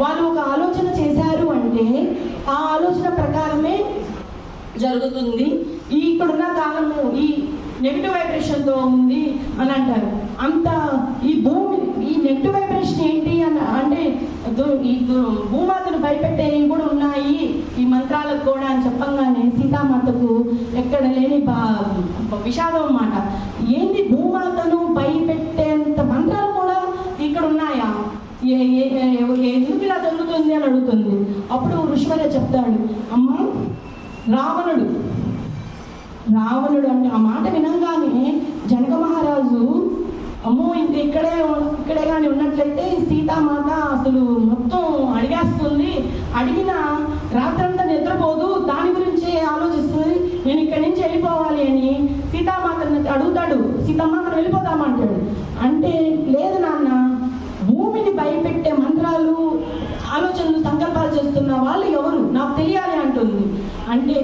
వాళ్ళు ఒక ఆలోచన చేశారు అంటే ఆ ఆలోచన ప్రకారమే జరుగుతుంది. ఇక్కడున్న కాలము ఈ నెగిటివ్ వైబ్రేషన్తో ఉంది అని అంటారు. అంత ఈ భూమి ఈ నెగిటివ్ వైబ్రేషన్ ఏంటి అని అంటే ఈ భూమాతను భయపెట్టేవి కూడా ఉన్నాయి ఈ మంత్రాలకు కూడా అని చెప్పంగానే సీతామాతకు ఎక్కడ లేని విషాదం అన్నమాట. ఏంటి, భూమాతను భయపెట్టేంత మంత్రాలు కూడా ఇక్కడ ఉన్నాయా, ఎందుకు ఇలా జరుగుతుంది అని అడుగుతుంది. అప్పుడు ఋషివర్య చెప్తాడు, అమ్మ, రావణుడు అంటే ఆ మాట వినంగానే జనక మహారాజు, అమ్మో ఇంక ఇక్కడే కానీ ఉన్నట్లయితే సీతామాత అసలు మొత్తం అడిగేస్తుంది, అడిగిన రాత్రంతా నిద్రపోదు, దాని గురించి ఆలోచిస్తుంది, నేను ఇక్కడి నుంచి అక్కడ వెళ్ళిపోదామంటాడు. అంటే లేదు నాన్న, భూమిని భయపెట్టే మంత్రాలు, ఆలోచనలు, సంకల్పాలు చేస్తున్న వాళ్ళు ఎవరు నాకు తెలియాలి అంటుంది. అంటే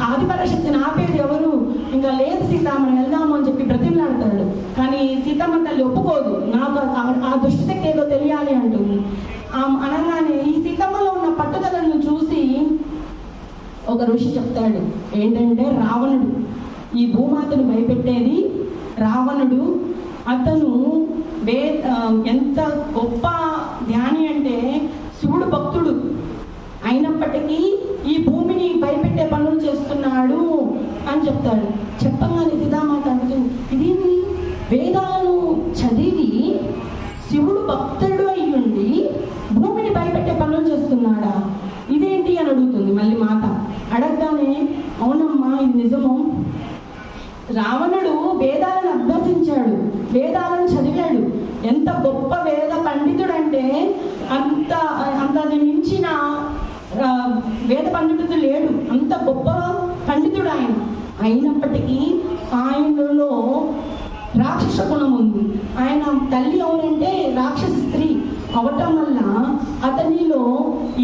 ఆదిపరాశక్తిని ఆపేది ఎవరు? ఇంకా లేదు సీత, మనం వెళ్దాము అని చెప్పి బ్రతిమలాడతాడు. కానీ సీతమ్మ తల్లి ఒప్పుకోదు, నాకు ఆ దుష్టశక్తి ఏదో తెలియాలి అంటుంది. అనగానే ఈ సీతమ్మలో ఉన్న పట్టుదలను చూసి ఒక ఋషి చెప్తాడు ఏంటంటే, రావణుడు, ఈ భూమాతను భయపెట్టేది రావణుడు. అతను ఎంత గొప్ప ధ్యాని అంటే శివుడు భక్తుడు అయినప్పటికీ ఈ భూమిని భయపెట్టే పనులు చేస్తున్నాడు అని చెప్తాడు. చెప్పగానే సీతామాత అంటుంది, ఇదేంటి, వేదాలను చదివి శివుడు భక్తుడు అయ్యుండి భూమిని భయపెట్టే పనులు చేస్తున్నాడా, ఇదేంటి అని అడుగుతుంది మళ్ళీ మాత. అడగగానే అవునమ్మా ఇది నిజము, రావణుడు వేదాలను అభ్యసించాడు, వేదాలను చదివాడు. ఎంత గొప్ప వేద పండితుడంటే అంత మించిన వేద పండితుడు లేడు, అంత గొప్ప పండితుడు ఆయన. అయినప్పటికీ ఆయనలో రాక్షస గుణం ఉంది. ఆయన తల్లి ఎవరంటే రాక్షస స్త్రీ అవటం వల్ల అతనిలో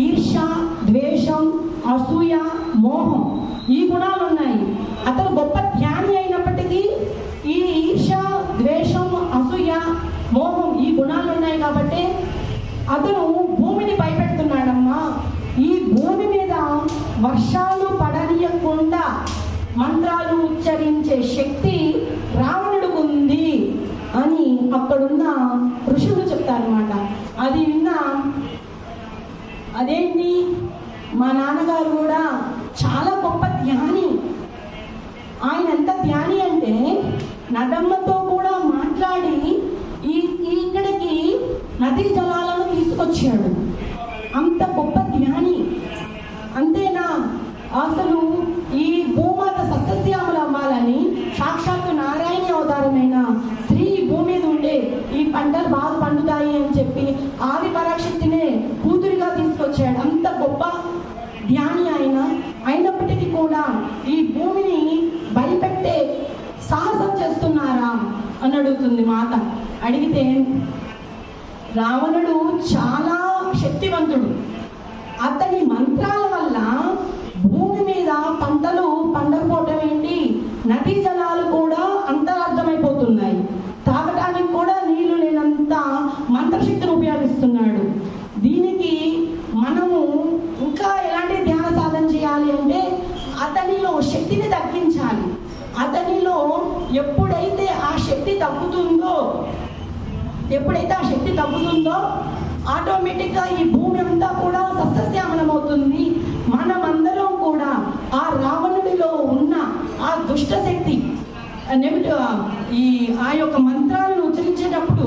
ఈర్ష్య, ద్వేషం, అసూయ, మోహం ఈ గుణాలు ఉన్నాయి. అతను గొప్ప జ్ఞాని అయినప్పటికీ ఈ ఈర్ష్య, ద్వేషం, అసూయ, మోహం ఈ గుణాలు ఉన్నాయి కాబట్టి అతను భూమిని భయపెడుతున్నాడమ్మా. ఈ భూమి మీద వర్షాలు పడనీయకుండా మంత్రాలు ఉచ్చరించే శక్తి రావణుడికి ఉంది అని అక్కడున్న ఋషులు చెప్తారన్నమాట. అది విన్న అదేంటి, మా నాన్నగారు కూడా చాలా గొప్ప ధ్యాని. ఆయన ఎంత ధ్యాని అంటే నదమ్మతో కూడా మాట్లాడి ఇక్కడికి నదీ జలాలను తీసుకొచ్చాడు. అంత గొప్ప ధ్యాని. అంతేనా, అసలు ఈ భూమాత సస్యశ్యామలు అవ్వాలని సాక్షాత్తు నారాయణ అవతారమైన స్త్రీ భూమి మీద ఉండే ఈ పంటలు బాగా పండుతాయి అని చెప్పి ఆది పరాశక్తినే కూతురిగా తీసుకొచ్చాడు. అంత గొప్ప ధ్యాని ఆయన. అయినప్పటికీ కూడా ఈ భూమిని భయపెట్టే సాహసం చేస్తున్నారా అని అడుగుతుంది మాత. అడిగితే రావణుడు చాలా శక్తివంతుడు. అతని మంత్రాల వల్ల భూమి మీద పంటలు పండకపోవటం ఏంటి, నదీ జలాలు కూడా అంతరార్థమైపోతున్నాయి. తాగటానికి కూడా నీళ్లు లేనంత మంత్రశక్తిని ఉపయోగిస్తున్నాడు. దీనికి మనము ఇంకా ఎలాంటి ధ్యాన సాధన చేయాలి అంటే అతనిలో శక్తిని తగ్గించాలి. అతనిలో ఎప్పుడైతే ఆ శక్తి తగ్గుతుందో ఆటోమేటిక్గా ఈ భూమి అంతా కూడా సస్యశ్యామలం అవుతుంది. మనమందరం కూడా ఆ రావణుడిలో ఉన్న ఆ దుష్ట శక్తి ఆ యొక్క మంత్రాలను ఉచ్చరించేటప్పుడు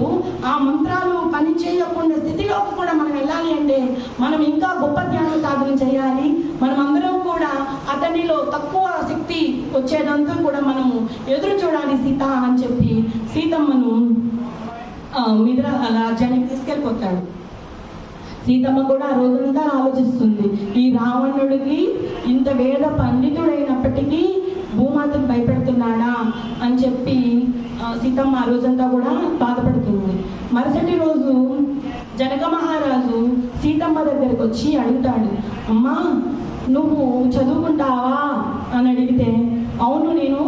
ఆ మంత్రాలు పని చేయకుండా స్థితిలోకి కూడా మనం వెళ్ళాలి అంటే మనం ఇంకా గొప్ప ధ్యాన సాధన చేయాలి. మనం అందరం కూడా అతనిలో తక్కువ శక్తి వచ్చేదంతా కూడా మనము ఎదురు చూడాలి సీత అని చెప్పి సీతమ్మను మిథిల రాజ్యానికి తీసుకెళ్ళిపోతాడు. సీతమ్మ కూడా ఆ రోజంతా ఆలోచిస్తుంది, ఈ రావణుడికి ఇంత వేద పండితుడైనప్పటికీ భూమాతను భయపెడుతున్నాడా అని చెప్పి సీతమ్మ ఆ రోజంతా కూడా బాధపడుతుంది. మరుసటి రోజు జనక మహారాజు సీతమ్మ దగ్గరికి వచ్చి అడుగుతాడు, అమ్మా నువ్వు చదువుకుంటావా అని అడిగితే, అవును నేను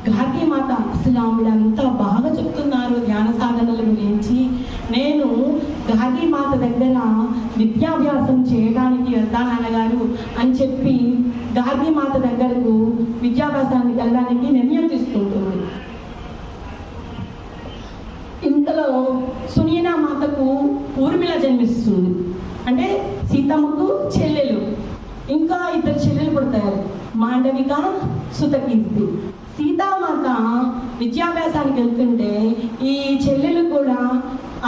గార్గి మాత, అసలు ఆవిడ అంతా బాగా చెప్తున్నారు ధ్యాన సాధనల గురించి, నేను గార్గి మాత దగ్గర విద్యాభ్యాసం చేయడానికి వెళ్తాను నాన్నగారు అని చెప్పి గార్గి మాత దగ్గరకు విద్యాభ్యాసానికి వెళ్ళడానికి నిర్ణయం తీసుకుంటుంది. ఇంతలో సునీనా మాతకు ఊర్మిళ జన్మిస్తుంది. అంటే సీతమ్మకు చెల్లెలు, ఇంకా ఇద్దరు చెల్లెలు పుడతారు, మాండవిక, సుతకీర్తి. సీతామాత విద్యాభ్యాసానికి వెళ్తుంటే ఈ చెల్లెలు కూడా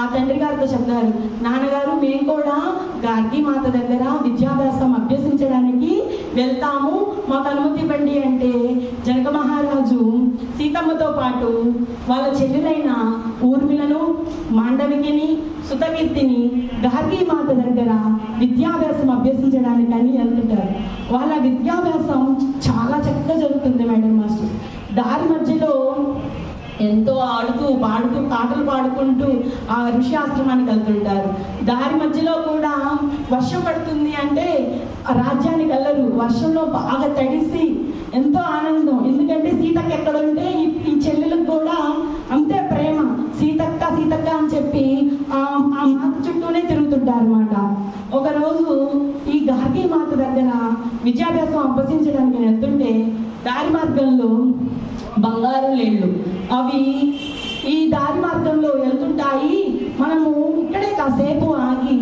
ఆ తండ్రి గారితో చెప్తారు, నాన్నగారు మేము కూడా గార్గి మాత దగ్గర విద్యాభ్యాసం అభ్యసించడానికి వెళ్తాము, మాకు అనుమతి ఇవ్వండి అంటే జనక మహారాజు సీతమ్మతో పాటు వాళ్ళ చెల్లెలైన ఊర్మిలను, మాండవికిని, సుతకీర్తిని గార్గి మాత దగ్గర విద్యాభ్యాసం అభ్యసించడానికి అని వెళ్తుంటారు. వాళ్ళ విద్యాభ్యాసం చాలా చక్కగా జరుగుతుంది మేడం మాస్టర్. దారి మధ్యలో ఎంతో ఆడుతూ పాడుతూ పాటలు పాడుకుంటూ ఆ ఋషి ఆశ్రమానికి వెళ్తుంటారు. దారి మధ్యలో కూడా వర్షం పడుతుంది అంటే ఆ రాజ్యానికి వెళ్ళరు. వర్షంలో బాగా తడిసి ఎంతో ఆనందం. ఎందుకంటే సీతక్క ఎక్కడ ఉంటే ఈ చెల్లెలకు కూడా అంతే ప్రేమ. సీతక్క సీతక్క అని చెప్పి ఆ మాత చుట్టూనే తిరుగుతుంటారు అనమాట. ఒకరోజు ఈ గార్గి మాత దగ్గర విద్యాభ్యాసం అభ్యసించడానికి వెళ్తుంటే దారి మార్గంలో బంగారు లేళ్ళు అవి ఈ దారి మార్గంలో వెళ్తుంటాయి. మనము ఇక్కడే కాసేపు ఆగి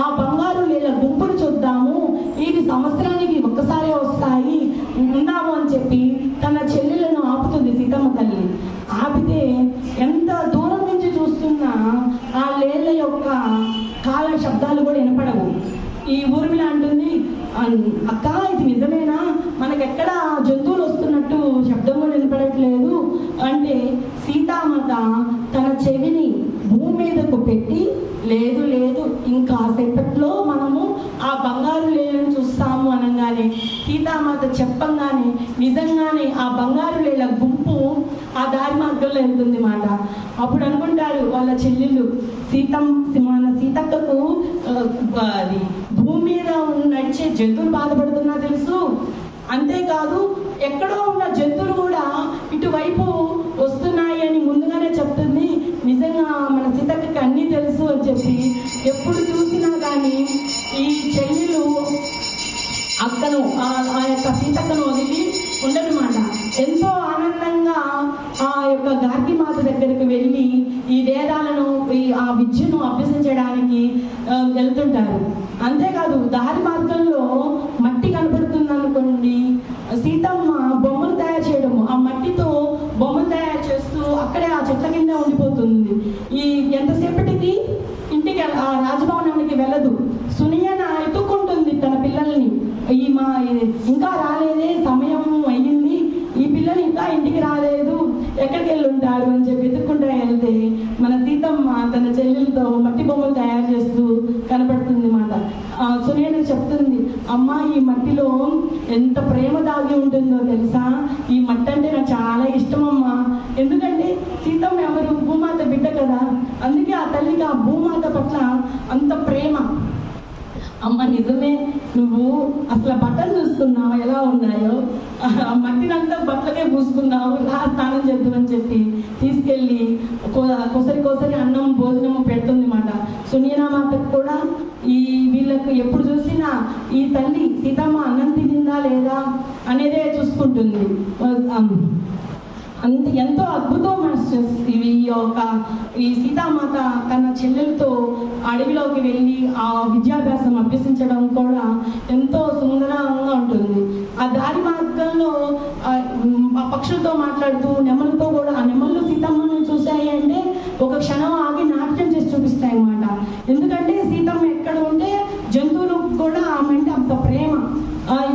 ఆ బంగారు లేళ్ళ గుంపును చూద్దాము, ఇవి సంవత్సరానికి ఒక్కసారి వస్తాయి, ఉందాము అని చెప్పి తన చెల్లెలను ఆపుతుంది సీతమ్మ తల్లి. ఆపితే ఎంత దూరం నుంచి చూస్తున్నా ఆ లేళ్ళ యొక్క కాల శబ్దాలు కూడా వినపడవు. ఈ ఊర్మిళ అంటుంది, అక్క ఇది నిజమేనా, మనకెక్కడ జంతువులు వస్తున్నట్టు శబ్దం కూడా వినపడట్లేదు అంటే సీతామాత తన చెవిని భూమి మీదకు పెట్టి, లేదు లేదు ఇంకా సేపట్లో మనము ఆ బంగారు లేళ్ళను చూస్తాము అనగానే సీతామాత చెప్పంగానే నిజంగానే ఆ బంగారు లేళ్ళ గుంపు ఆ దారి మార్గంలో వెళ్తుంది మాట. అప్పుడు అనుకుంటారు వాళ్ళ చెల్లెళ్ళు, మన సీతక్కకు అది భూమి మీద నడిచే జంతువులు బాధపడుతున్నా తెలుసు, అంతేకాదు ఎక్కడో ఉన్న జంతువులు కూడా ఇటువైపు వస్తున్నాయి అని ముందుగానే చెప్తుంది. నిజంగా మన సీతక్కకి అన్నీ తెలుసు అని చెప్పి ఎప్పుడు చూసినా కానీ ఈ చెల్లెలు అక్కను ఆ యొక్క సీతక్కను వదిలి ఉండనమాట. ఎంతో ఆనందంగా ఆ యొక్క గార్గి మాత దగ్గరికి వెళ్ళి ఈ వేదాలను ఆ విద్యను అభ్యసించడానికి వెళ్తుంటారు. అంతేకాదు దారి మార్గంలో మట్టి కనపడుతుంది అనుకోండి, సీతమ్మ బొమ్మలు తయారు చేయడము, ఆ మట్టితో బొమ్మలు తయారు చేస్తూ అక్కడే ఆ చెట్ల కింద ఉండిపోతుంది. ఈ ఎంతసేపటికి ఇంటికి ఆ రాజభవనానికి వెళ్ళదు. సునియన ఎత్తుక్కుంటుంది తన పిల్లల్ని, ఇంకా రాలేదే, సమయం అయ్యింది, ఈ పిల్లలు ఇంకా ఇంటికి రాలేదు, ఎక్కడికి వెళ్ళి ఉంటారు అని చెప్పి ఎత్తుక్కుంటూ వెళ్తే మన సీతమ్మ తన చెల్లెలతో మట్టి బొమ్మలు తయారు చేస్తూ కనపడుతుంది మాట. సునియన చెప్తుంది, అమ్మ ఈ మట్టిలో ఎంత ప్రేమ దాగి ఉంటుందో తెలుసా, ఈ మట్టి అంటే నాకు చాలా ఇష్టమమ్మా. ఎందుకంటే సీతమ్మ ఎవరు, భూమాత బిడ్డ కదా, అందుకే ఆ తల్లికి ఆ భూమాత పట్ల అంత ప్రేమ. అమ్మ నిజమే, నువ్వు అసలు బట్టలు చూసుకున్నావు ఎలా ఉన్నాయో, ఆ మట్టినంతా బట్టలకే పూసుకున్నావు, రా స్నానం చేద్దామని చెప్పి తీసుకెళ్ళి కొసరి అన్నం భోజనము పెడుతుంది మాట. సునీనా మాతకు కూడా వీళ్ళకు ఎప్పుడు చూసినా ఈ తల్లి సీతమ్మ అన్నం తినిందా లేదా అనేదే చూసుకుంటుంది. ఎంతో అద్భుతం మాస్టర్స్ ఇవి. ఈ సీతామాత తన చెల్లెలతో అడవిలోకి వెళ్ళి ఆ విద్యాభ్యాసం అభ్యసించడం కూడా ఎంతో సుందరంగా ఉంటుంది. ఆ దారి మార్గంలో ఆ పక్షులతో మాట్లాడుతూ నెమలతో కూడా, ఆ నెమళ్ళు సీతమ్మను చూశాయి అంటే ఒక క్షణం ఆగి నాట్యం చేసి చూపిస్తాయి అన్నమాట. ఎందుకంటే సీతమ్మ ఎక్కడ ఉంటే జంతువులు కూడా ఆమె అంటే అంత ప్రేమ.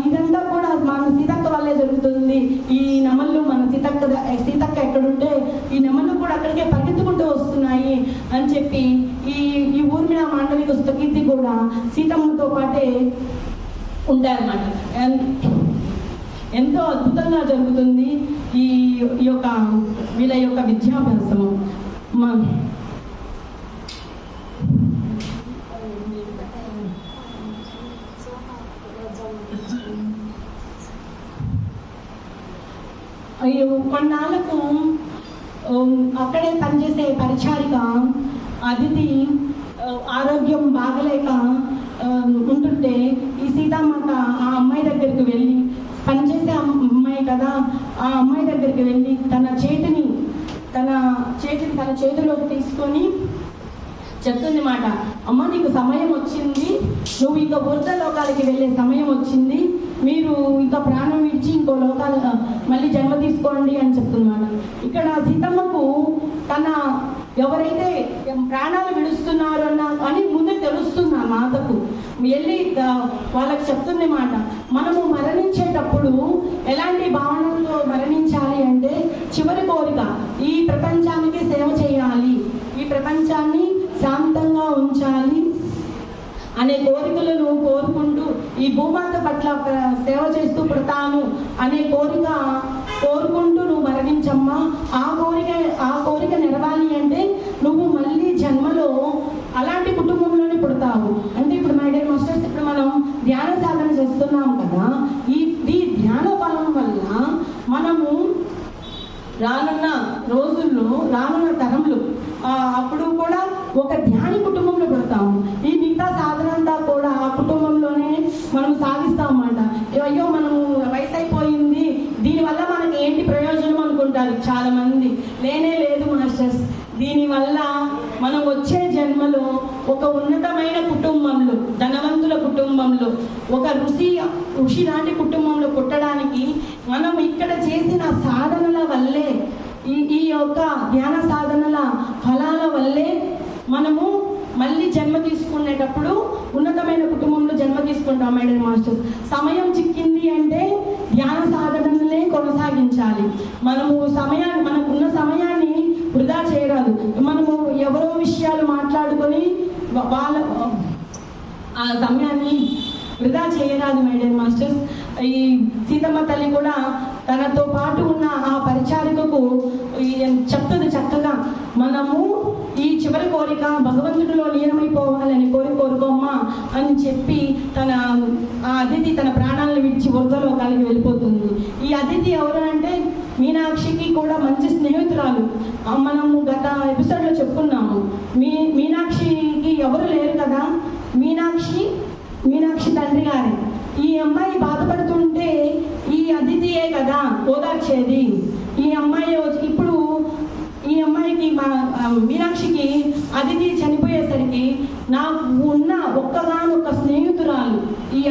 ఇదంతా కూడా మన సీతక్క వల్లే జరుగుతుంది. ఈ నెమళ్ళు మన సీతక్క ఎక్కడుంటే ఈ నెమళ్ళు కూడా అక్కడికే పరిగెత్తుకుంటూ వస్తున్నాయి అని చెప్పి ఈ ఊర్మిళ మాండలిక స్థితి కూడా సీతమ్మతో పాటే ఉంటాయన్నమాట. ఎంతో అద్భుతంగా జరుగుతుంది ఈ యొక్క వీళ్ళ యొక్క విద్యాభ్యాసము. కొన్నాళ్ళకు అక్కడే పనిచేసే పరిచారిక అదితి ఆరోగ్యం బాగలేక ఉంటుంటే ఈ సీతామాత ఆ అమ్మాయి దగ్గరికి వెళ్ళి, పనిచేసే అమ్మాయి కదా, ఆ అమ్మాయి దగ్గరికి వెళ్ళి తన చేతిని తన చేతిలోకి తీసుకొని చెప్తుంది మాట, అమ్మ నీకు సమయం వచ్చింది, నువ్వు ఇంకా బుద్ధ లోకాలకి వెళ్ళే సమయం వచ్చింది, మీరు ఇంకా ప్రాణం విడిచి ఇంకో లోకాల మళ్ళీ జన్మ తీసుకోండి అని చెప్తున్నాడు. ఇక్కడ సీతమ్మకు తన ఎవరైతే ప్రాణాలు విడుస్తున్నారు అని ముందే తెలుస్తుంది ఆ మాతకు. వెళ్ళి వాళ్ళకి చెప్తుంది మాట, మనము మరణించేటప్పుడు ఎలాంటి భావనలో మరణించాలి అంటే చివరి కోరిక ఈ ప్రపంచానికి సేవ చేయాలి, ఈ ప్రపంచాన్ని శాంతంగా ఉంచాలి అనే కోరికలను కోరుకుంటూ ఈ భూమాత పట్ల సేవ చేస్తూ పుడతాను అనే కోరిక కోరుకుంటూ నువ్వు మరణించమ్మా. ఆ కోరిక నెరవాలి అంటే నువ్వు మళ్ళీ జన్మలో అలాంటి కుటుంబంలోనే పుడతావు. అంటే ఇప్పుడు మై డియర్ మాస్టర్స్, ఇప్పుడు మనం ధ్యాన సాధన చేస్తున్నాం కదా, ఈ ధ్యాన ఫలం వల్ల మనము రానున్న రోజుల్లో, రానున్న తరంలో అప్పుడు కూడా ఒక ధ్యాని కుటుంబంలో పుడతాము. ఈ మిగతా సాధన అంతా కూడా ఆ కుటుంబంలోనే మనం సాగిస్తామన్నమాట. అయ్యో మనం వయసు అయిపోయింది, దీనివల్ల మనకి ఏంటి ప్రయోజనం అనుకుంటారు చాలా మంది. లేనే లేదు మాస్టర్స్, దీనివల్ల మనం వచ్చే జన్మలో ఒక ఉన్నతమైన కుటుంబంలో, ధనవంతుల కుటుంబంలో, ఒక ఋషి లాంటి కుటుంబంలో పుట్టడానికి మనం ఇక్కడ చేసిన సాధనల వల్లే, ఈ యొక్క ధ్యాన సాధనల ఫలాల వల్లే మనము మళ్ళీ జన్మ తీసుకునేటప్పుడు ఉన్నతమైన కుటుంబంలో జన్మ తీసుకుంటాం. మై డియర్ మాస్టర్స్, సమయం చిక్కింది అంటే ధ్యాన సాధనలనే కొనసాగించాలి. మనకున్న సమయాన్ని వృధా చేయరాదు. మనము ఎవరో విషయాలు మాట్లాడుకొని వాళ్ళ ఆ సమయాన్ని వృధా చేయరాదు. మై డియర్ మాస్టర్స్, ఈ సీతమ్మ తల్లి కూడా తనతో పాటు ఉన్న ఆ పరిచారికకు చెప్తుంది చక్కగా, మనము ఈ చివరి కోరిక భగవంతుడిలో లీనమైపోవాలని కోరుకోమ్మా అని చెప్పి ఆ అతిథి తన ప్రాణాలను విడిచి వృద్ధలోకాలకి వెళ్ళిపోతుంది. ఈ అతిథి ఎవరు అంటే మీనాక్షికి కూడా మంచి స్నేహితురాలు. మనము గత ఎపిసోడ్లో చెప్పుకున్నాము, మీనాక్షికి ఎవరు లేరు కదా, మీనాక్షి తండ్రి గారే. ఈ అమ్మాయి బాధపడుతుంటే ఈ అతిథియే కదా ఓదార్చేది. ఈ అమ్మాయి ఇప్పుడు ఈ అమ్మాయికి మీనాక్షికి అతిథి చనిపోయేసరికి నాకు ఉన్న ఒక్కగానొక్క స్నేహితురాలు ఈ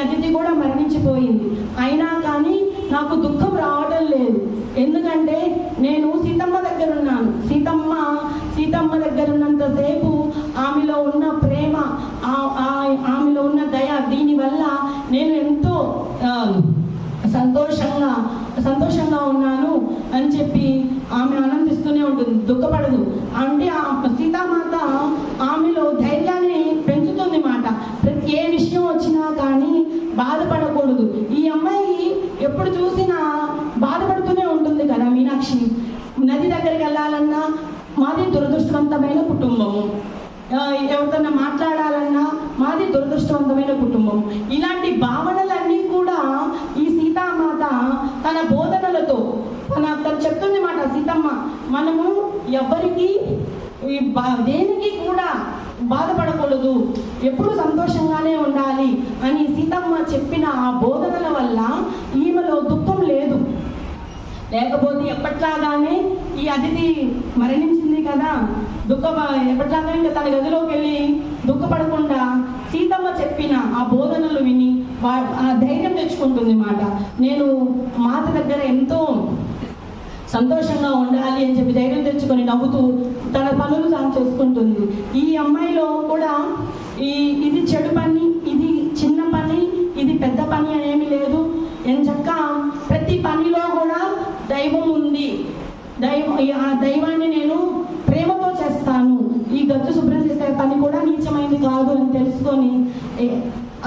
అతిథి కూడా మరణించిపోయింది. అయినా కానీ నాకు దుఃఖం రావడం లేదు. ఎందుకంటే నేను సీతమ్మ దగ్గర ఉన్నాను. సీతమ్మ దగ్గర ఉన్నంతసేపు ఆమెలో ఉన్న ప్రేమ, ఆమెలో ఉన్న దయ, దీనివల్ల నేను ఎంతో సంతోషంగా ఉన్నాను అని చెప్పి ఆమె ఆనందిస్తూనే ఉంటుంది, దుఃఖపడదు. అంటే సీతామాత ఆమెలో ధైర్యాన్ని పెంచుతుంది మాట. ప్రతి ఏ విషయం వచ్చినా కానీ బాధపడకూడదు. ఈ అమ్మాయి ఎప్పుడు చూసినా బాధపడుతూనే ఉంటుంది కదా మీనాక్షి. నది దగ్గరికి వెళ్ళాలన్నా మాది దురదృష్టవంతమైన కుటుంబము, ఎవరికన్నా మాట్లాడాలన్నా మాది దురదృష్టవంతమైన కుటుంబం. ఇలాంటి భావనలన్నీ కూడా ఈ సీతామాత తన బోధనలతో తను చెప్తుంది మాట. సీతమ్మ, మనము ఎవరికి దేనికి కూడా బాధపడకూడదు, ఎప్పుడు సంతోషంగానే ఉండాలి అని సీతమ్మ చెప్పిన ఆ బోధనల వల్ల ఈమెలో దుఃఖం లేదు. లేకపోతే ఎప్పట్లాగానే ఈ అతిథి మరణించింది కదా, ఎప్పట్లాగానే ఇంకా తన గదిలోకి వెళ్ళి దుఃఖపడకుండా సీతమ్మ చెప్పిన ఆ బోధనలు విని ఆ ధైర్యం తెచ్చుకుంటుంది మాట. నేను మాత దగ్గర ఎంతో సంతోషంగా ఉండాలి అని చెప్పి ధైర్యం తెచ్చుకొని నవ్వుతూ తన పనులు తాను చేసుకుంటుంది. ఈ అమ్మాయిలో కూడా ఇది చెడు పని, ఇది చిన్న పని, ఇది పెద్ద పని అనేమి లేదు. ఎంచక్కా ప్రతి పనిలో కూడా దైవం ఉంది. ఆ దైవాన్ని నేను ప్రేమతో చేస్తాను. ఈ గచ్చు శుభ్రం చేసే పని కూడా నీచమైంది కాదు అని తెలుసుకొని,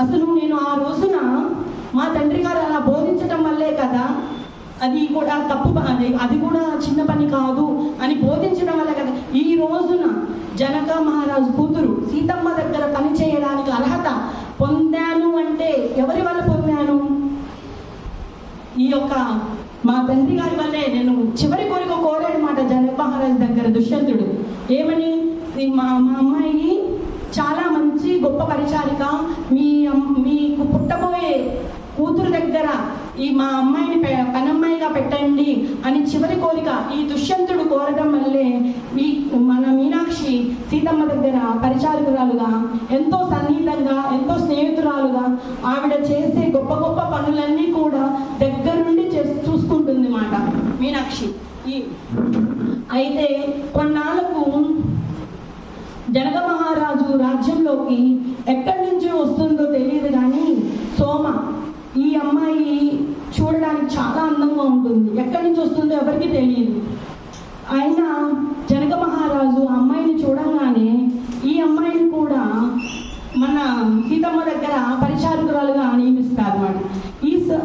అసలు నేను ఆ రోజున మా తండ్రి గారు అలా బోధించడం వల్లే కదా, అది కూడా తప్పు, అది కూడా చిన్న పని కాదు అని బోధించడం వల్ల కదా ఈ రోజున జనక మహారాజు కూతురు సీతమ్మ దగ్గర పని చేయడానికి అర్హత పొందాను. అంటే ఎవరి వల్ల పొందాను? ఈ యొక్క మా తండ్రి గారి వల్లే. నేను చివరి కోరిక కోరాడు మాట జనక మహారాజు దగ్గర దుష్యంతుడు. ఏమని? మా అమ్మాయి చాలా మంచి గొప్ప పరిచారిక, మీకు పుట్టబోయే కూతురు దగ్గర మా అమ్మాయిని పనమ్మాయిగా పెట్టండి అని చివరి కోరిక ఈ దుష్యంతుడు కోరడం వల్లే మన మీనాక్షి సీతమ్మ దగ్గర పరిచారకురాలుగా, ఎంతో సన్నిహితంగా, ఎంతో స్నేహితురాలుగా ఆవిడ చేసే గొప్ప గొప్ప పనులన్నీ కూడా దగ్గరుండి చూసుకుంటుంది మాట మీనాక్షి. అయితే కొన్నాళ్ళకు జనక మహారాజు రాజ్యంలోకి ఎక్కడి నుంచి వస్తుందో తెలియదు కానీ సోమ, ఈ అమ్మాయి చూడడానికి చాలా అందంగా ఉంటుంది. ఎక్కడి నుంచి వస్తుందో ఎవరికి తెలియదు. అయినా జనక మహారాజు అమ్మాయిని చూడంగానే ఈ అమ్మాయిని కూడా మన సీతమ్మ దగ్గర పరిచారకురాలుగా నియమిస్తారు అన్నమాట.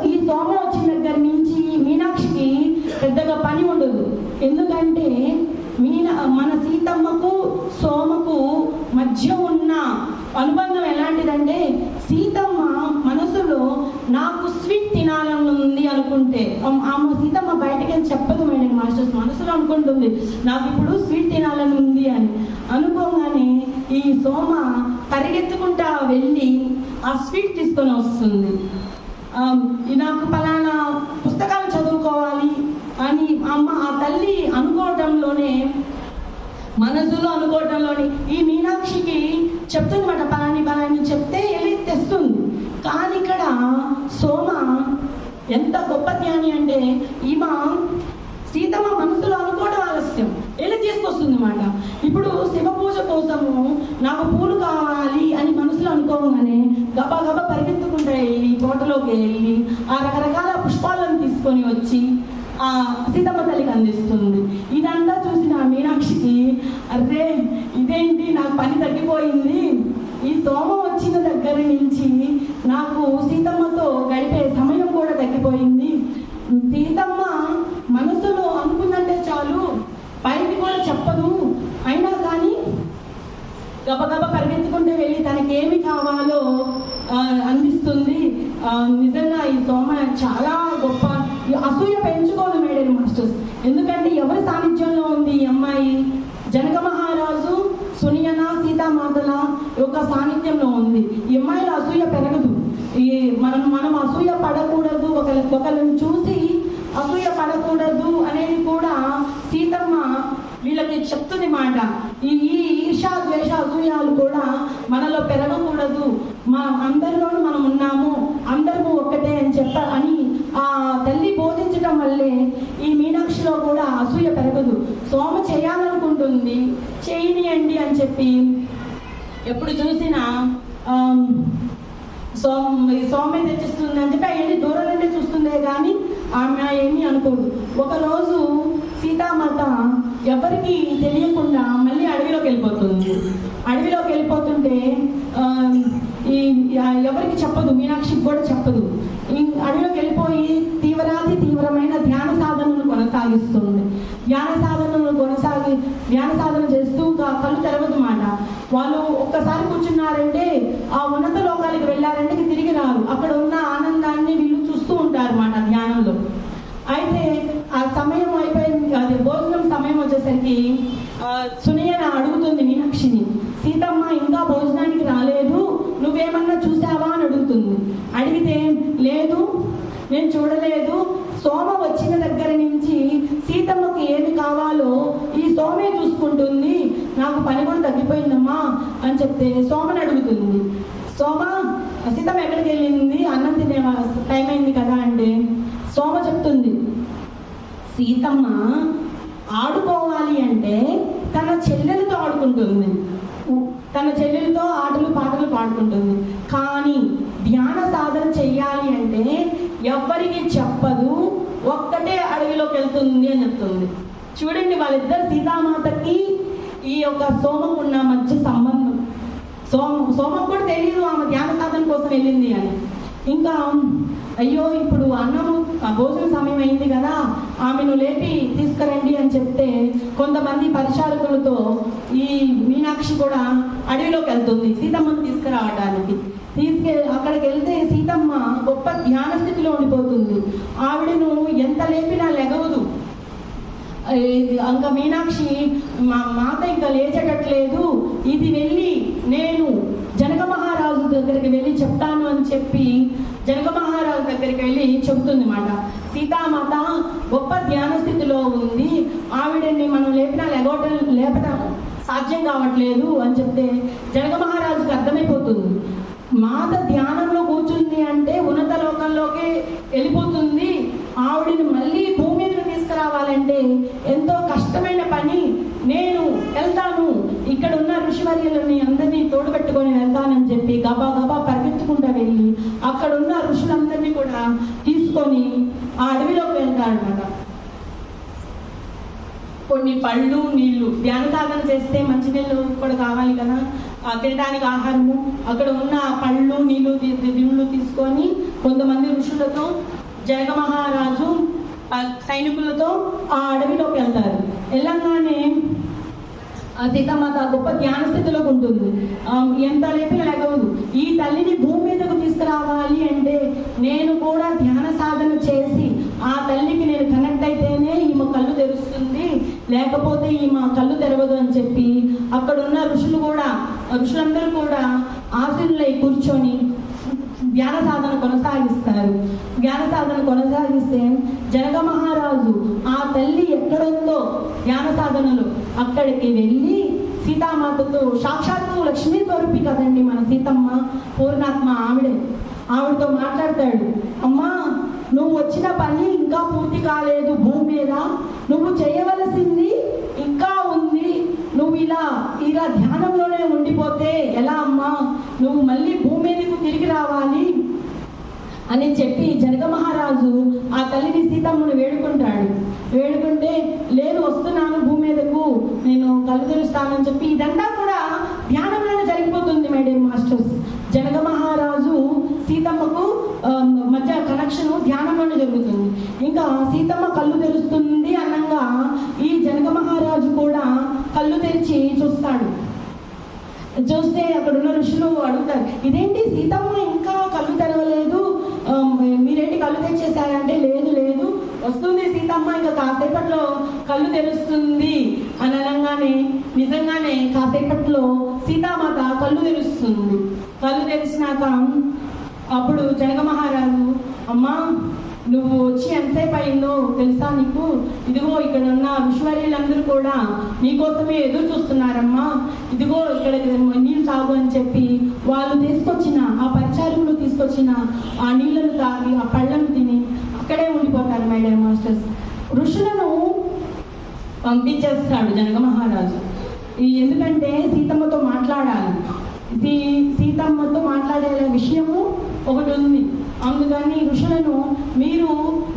ఈ సోమ వచ్చిన దగ్గర నుంచి మీనాక్షి సీతమ్మకు సోమకు మధ్య ఉన్న అనుబంధం ఎలాంటిదంటే, సీతమ్మ మనసులో నాకు స్వీట్ తినాలని ఉంది అనుకుంటే, సీతమ్మ బయటకి చెప్పదు మేడం మాస్టర్స్, మనసులో అనుకుంటుంది నాకు ఇప్పుడు స్వీట్ తినాలని ఉంది అని. అనుకోగానే ఈ సోమ పరిగెత్తుకుంటా వెళ్ళి ఆ స్వీట్ తీసుకొని వస్తుంది. నాకు పలానా పుస్తకాలు చదువుకోవాలి అని ఆ తల్లి అనుకోవడంలోనే, మనసులో అనుకోవడంలోని ఈ మీనాక్షికి చెప్తుంది మాట, పలాని చెప్తే వెళ్ళి తెస్తుంది. కానీ ఇక్కడ సోమ ఎంత గొప్ప జ్ఞాని అంటే, ఈమె సీతమ్మ మనసులో అనుకోవడం ఆలస్యం, వెళ్ళి తీసుకొస్తుంది మాట. ఇప్పుడు శివ పూజ కోసము నాకు పూలు కావాలి అని మనసులో అనుకోగానే గబా గబా పరిగెత్తుకుంటూ వెళ్ళి తోటలోకి వెళ్ళి ఆ రకరకాల పుష్పాలను తీసుకొని వచ్చి ఆ సీతమ్మ తల్లికి అందిస్తుంది. ఇదంతా చూసిన మీనాక్షికి, అరే ఇదేంటి నాకు పని తగ్గిపోయింది, ఈ సోమ వచ్చిన దగ్గర నుంచి నాకు సీతమ్మతో గడిపే సమయం కూడా తగ్గిపోయింది. సీతమ్మ మనసులో అనుకుందంటే చాలు, పైకి కూడా చెప్పదు, అయినా కానీ గబగబ పరిగెత్తుకుంటూ వెళ్ళి తనకేమి కావాలో అందిస్తుంది. నిజంగా ఈ సోమ చాలా గొప్ప. అసూయ పెంచుకోదు మేడం మాస్టర్స్, ఎందుకంటే ఎవరి సాన్నిధ్యంలో ఉంది ఈ అమ్మాయి? జనక మహారాజు, సునియన, సీతామాతల యొక్క సాన్నిధ్యంలో ఉంది. ఈ అమ్మాయిలో అసూయ పెరగదు. మనం అసూయ పడకూడదు, ఒకరిని చూసి అసూయ పడకూడదు అనేది కూడా సీతమ్మ వీళ్ళకి చెప్తుంది మాట. ఈ ఈర్ష, ద్వేష, అసూయాలు కూడా మనలో పెరగకూడదు, అందరిలోనూ మనం ఉన్నాము, అందరము ఒక్కటే అని అని ఆ తల్లి బోధించడం వల్లే ఈ మీనాక్షిలో కూడా అసూయ పెరగదు. సోమ చేయాలనుకుంటుంది, చేయనియండి అని చెప్పి ఎప్పుడు చూసినా సోమే తెచ్చిస్తుంది అని చెప్పి అవన్నీ దూరం నుండి చూస్తుందే కానీ ఆమె ఏమీ అనుకోదు. ఒకరోజు సీతామాత ఎవరికి తెలియకుండా మళ్ళీ అడవిలోకి వెళ్ళిపోతుంది. అడవిలోకి వెళ్ళిపోతుంటే ఎవరికి చెప్పదు, మీనాక్షికి కూడా చెప్పదు. అడవిలోకి వెళ్ళిపోయి తీవ్రమైన ధ్యాన సాధనను కొనసాగిస్తుంది. ధ్యాన సాధన చేస్తూ కళ్ళు తెరవదు మాట. వాళ్ళు ఒక్కసారి కూర్చున్నారంటే ఆ ఉన్నత లోకాలకు వెళ్ళారంటే తిరిగి రారు. అక్కడ ఉన్న ఆనందాన్ని వీళ్ళు చూస్తూ ఉంటారు మాట ధ్యానంలో. అయితే ఆ సమయం అయిపోయింది, అది భోజనం సమయం వచ్చేసరికి సునయన అడుగుతుంది మీనాక్షిని, సీతమ్మ ఇంకా భోజనానికి రాలేదు, నువ్వేమన్నా చూసావా అని అడుగుతుంది. అడిగితే లేదు, నేను చూడలేదు, సోమ వచ్చిన దగ్గర నుంచి సీతమ్మకు ఏది కావాలో ఈ సోమే చూసుకుంటుంది, నాకు పని కూడా తగ్గిపోయిందమ్మా అని చెప్తే సోమని అడుగుతుంది, సోమ సీతమ్మ ఎక్కడికి వెళ్ళింది, అన్నం తినే టైం అయింది కదా అంటే సోమ చెప్తుంది, సీతమ్మ ఆడుకోవాలి అంటే తన చెల్లెలతో ఆడుకుంటుంది, తన చెల్లెలతో ఆటలు పాటలు పాడుకుంటుంది. కానీ ధ్యాన సాధన చెయ్యాలి అంటే ఎవ్వరికి చెప్పదు, ఒక్కటే అడవిలోకి వెళ్తుంది అని చెప్తుంది. చూడండి, వాళ్ళిద్దరు సీతామాతకి ఈ యొక్క సోమకు ఉన్న మధ్య సంబంధం. సోమకు కూడా తెలియదు ఆమె ధ్యాన సాధన కోసం వెళ్ళింది అని. ఇంకా అయ్యో ఇప్పుడు అన్నము భోజన సమయం అయింది కదా, ఆమెను లేపి తీసుకురండి అని చెప్తే కొంతమంది పరిచారకులతో ఈ మీనాక్షి కూడా అడవిలోకి వెళ్తుంది సీతమ్మను తీసుకురావడానికి. అక్కడికి వెళ్తే సీతమ్మ గొప్ప ధ్యాన స్థితిలో ఉండిపోతుంది. ఆవిడను ఎంత లేపినా లెగవదు. ఇంకా మీనాక్షి మాత ఇంకా లేచేటట్లేదు, ఇది వెళ్ళి నేను జనక మహారాజు దగ్గరికి వెళ్ళి చెప్తాను అని చెప్పి జనక మహారాజు దగ్గరికి వెళ్ళి చెబుతుంది మాట. సీతామాత గొప్ప ధ్యాన స్థితిలో ఉంది, ఆవిడని మనం లేపడం సాధ్యం కావట్లేదు అని చెప్తే జనక మహారాజుకి అర్థమైపోతుంది, మాత ధ్యానంలో కూర్చుంది అంటే ఉన్నత లోకంలోకి వెళ్ళిపోతుంది, ఆవిడని మళ్ళీ భూమి మీదకి తీసుకురావాలంటే ఎంతో కష్టమైన పని, నేను వెళ్తాను, ఇక్కడ ఉన్న ఋషివర్యులని అందరినీ తోడుపెట్టుకొని వెళ్తానని చెప్పి గబా గబా పరిగెత్తుకుంటూ వెళ్ళి అక్కడ ఉన్న ఋషులందరినీ కూడా తీసుకొని ఆ అడవిలోకి వెళ్తారనమాట. కొన్ని పళ్ళు, నీళ్లు, ధ్యాన సాధన చేస్తే మంచినీళ్ళు కూడా కావాలి కదా, తినడానికి ఆహారము, అక్కడ ఉన్న పళ్ళు, నీళ్లు తీసుకొని కొంతమంది ఋషులతో జనక మహారాజు సైనికులతో ఆ అడవిలోకి వెళ్తారు. వెళ్ళంగానే సీతామాత గొప్ప ధ్యాన స్థితిలోకి ఉంటుంది. ఎంత లేపినా లేగవదు. ఈ తల్లిని భూమి మీదకు తీసుకురావాలి అంటే నేను కూడా ధ్యాన సాధన చేసి ఆ తల్లికి నేను కనెక్ట్ అయితేనే ఈమె కళ్ళు తెరుస్తుంది, లేకపోతే ఈమె కళ్ళు తెరవదు అని చెప్పి అక్కడున్న ఋషులందరూ కూడా ఆశీనులై కూర్చొని ధ్యాన సాధన కొనసాగిస్తారు. ధ్యాన సాధన కొనసాగిస్తే జనక మహారాజు ఆ తల్లి ఎక్కడుందో ధ్యాన సాధనలో అక్కడికి వెళ్ళి సీతామాతతో, సాక్షాత్తు లక్ష్మీ స్వరూపి కదండి మన సీతమ్మ, పూర్ణాత్మ ఆవిడతో మాట్లాడతాడు. అమ్మా, నువ్వు వచ్చిన పని ఇంకా పూర్తి కాలేదు, భూమి మీద నువ్వు చేయవలసింది ఇంకా ఉంది. నువ్వు ఇలా ధ్యానంలోనే ఉండిపోతే ఎలా అమ్మా, నువ్వు మళ్ళీ భూమి మీదకు తిరిగి రావాలి అని చెప్పి జనక మహారాజు ఆ తల్లిని సీతమ్మను వేడుకుంటే లేదు, వస్తున్నాను భూమి మీదకు, నేను కళ్ళు తెరుస్తానని చెప్పి ఇదంతా కూడా ధ్యానంలోనే జరిగిపోతుంది. మై డియర్ మాస్టర్స్, జనక మహారాజు సీతమ్మకు మధ్య కనెక్షన్ ధ్యానంలోనే జరుగుతుంది. ఇంకా సీతమ్మ కళ్ళు తెరుస్తుంది అనంగా ఈ జనక మహారాజు కూడా కళ్ళు తెరిచి చూస్తే అక్కడ ఉన్న ఋషులు అడుగుతారు, ఇదేంటి సీతమ్మ ఇంకా కళ్ళు తెరవలేదు, మీరేంటి కళ్ళు తెచ్చేసారంటే లేదు వస్తుంది సీతమ్మ, ఇంకా కాసేపట్లో కళ్ళు తెరుస్తుంది అని అనగానే నిజంగానే కాసేపట్లో సీతామాత కళ్ళు తెరుస్తుంది. కళ్ళు తెరిచినాక అప్పుడు జనక మహారాజు, అమ్మా నువ్వు వచ్చి ఎంతసేపు అయిందో తెలుసా నీకు, ఇదిగో ఇక్కడ ఉన్న ఋషివర్యులందరూ కూడా నీకోసమే ఎదురు చూస్తున్నారమ్మా, ఇదిగో ఇక్కడ నీళ్ళు తాగు అని చెప్పి వాళ్ళు తీసుకొచ్చిన ఆ పరిచారకులు తీసుకొచ్చిన ఆ నీళ్ళను తాగి ఆ పళ్ళను తిని అక్కడే ఉండిపోతారు. మై డియర్ మాస్టర్స్, ఋషులను పంపించేస్తాడు జనక మహారాజు. ఎందుకంటే సీతమ్మతో మాట్లాడాలి, సీతమ్మతో మాట్లాడే విషయము ఒకటి ఉంది. అందుకని ఋషులను మీరు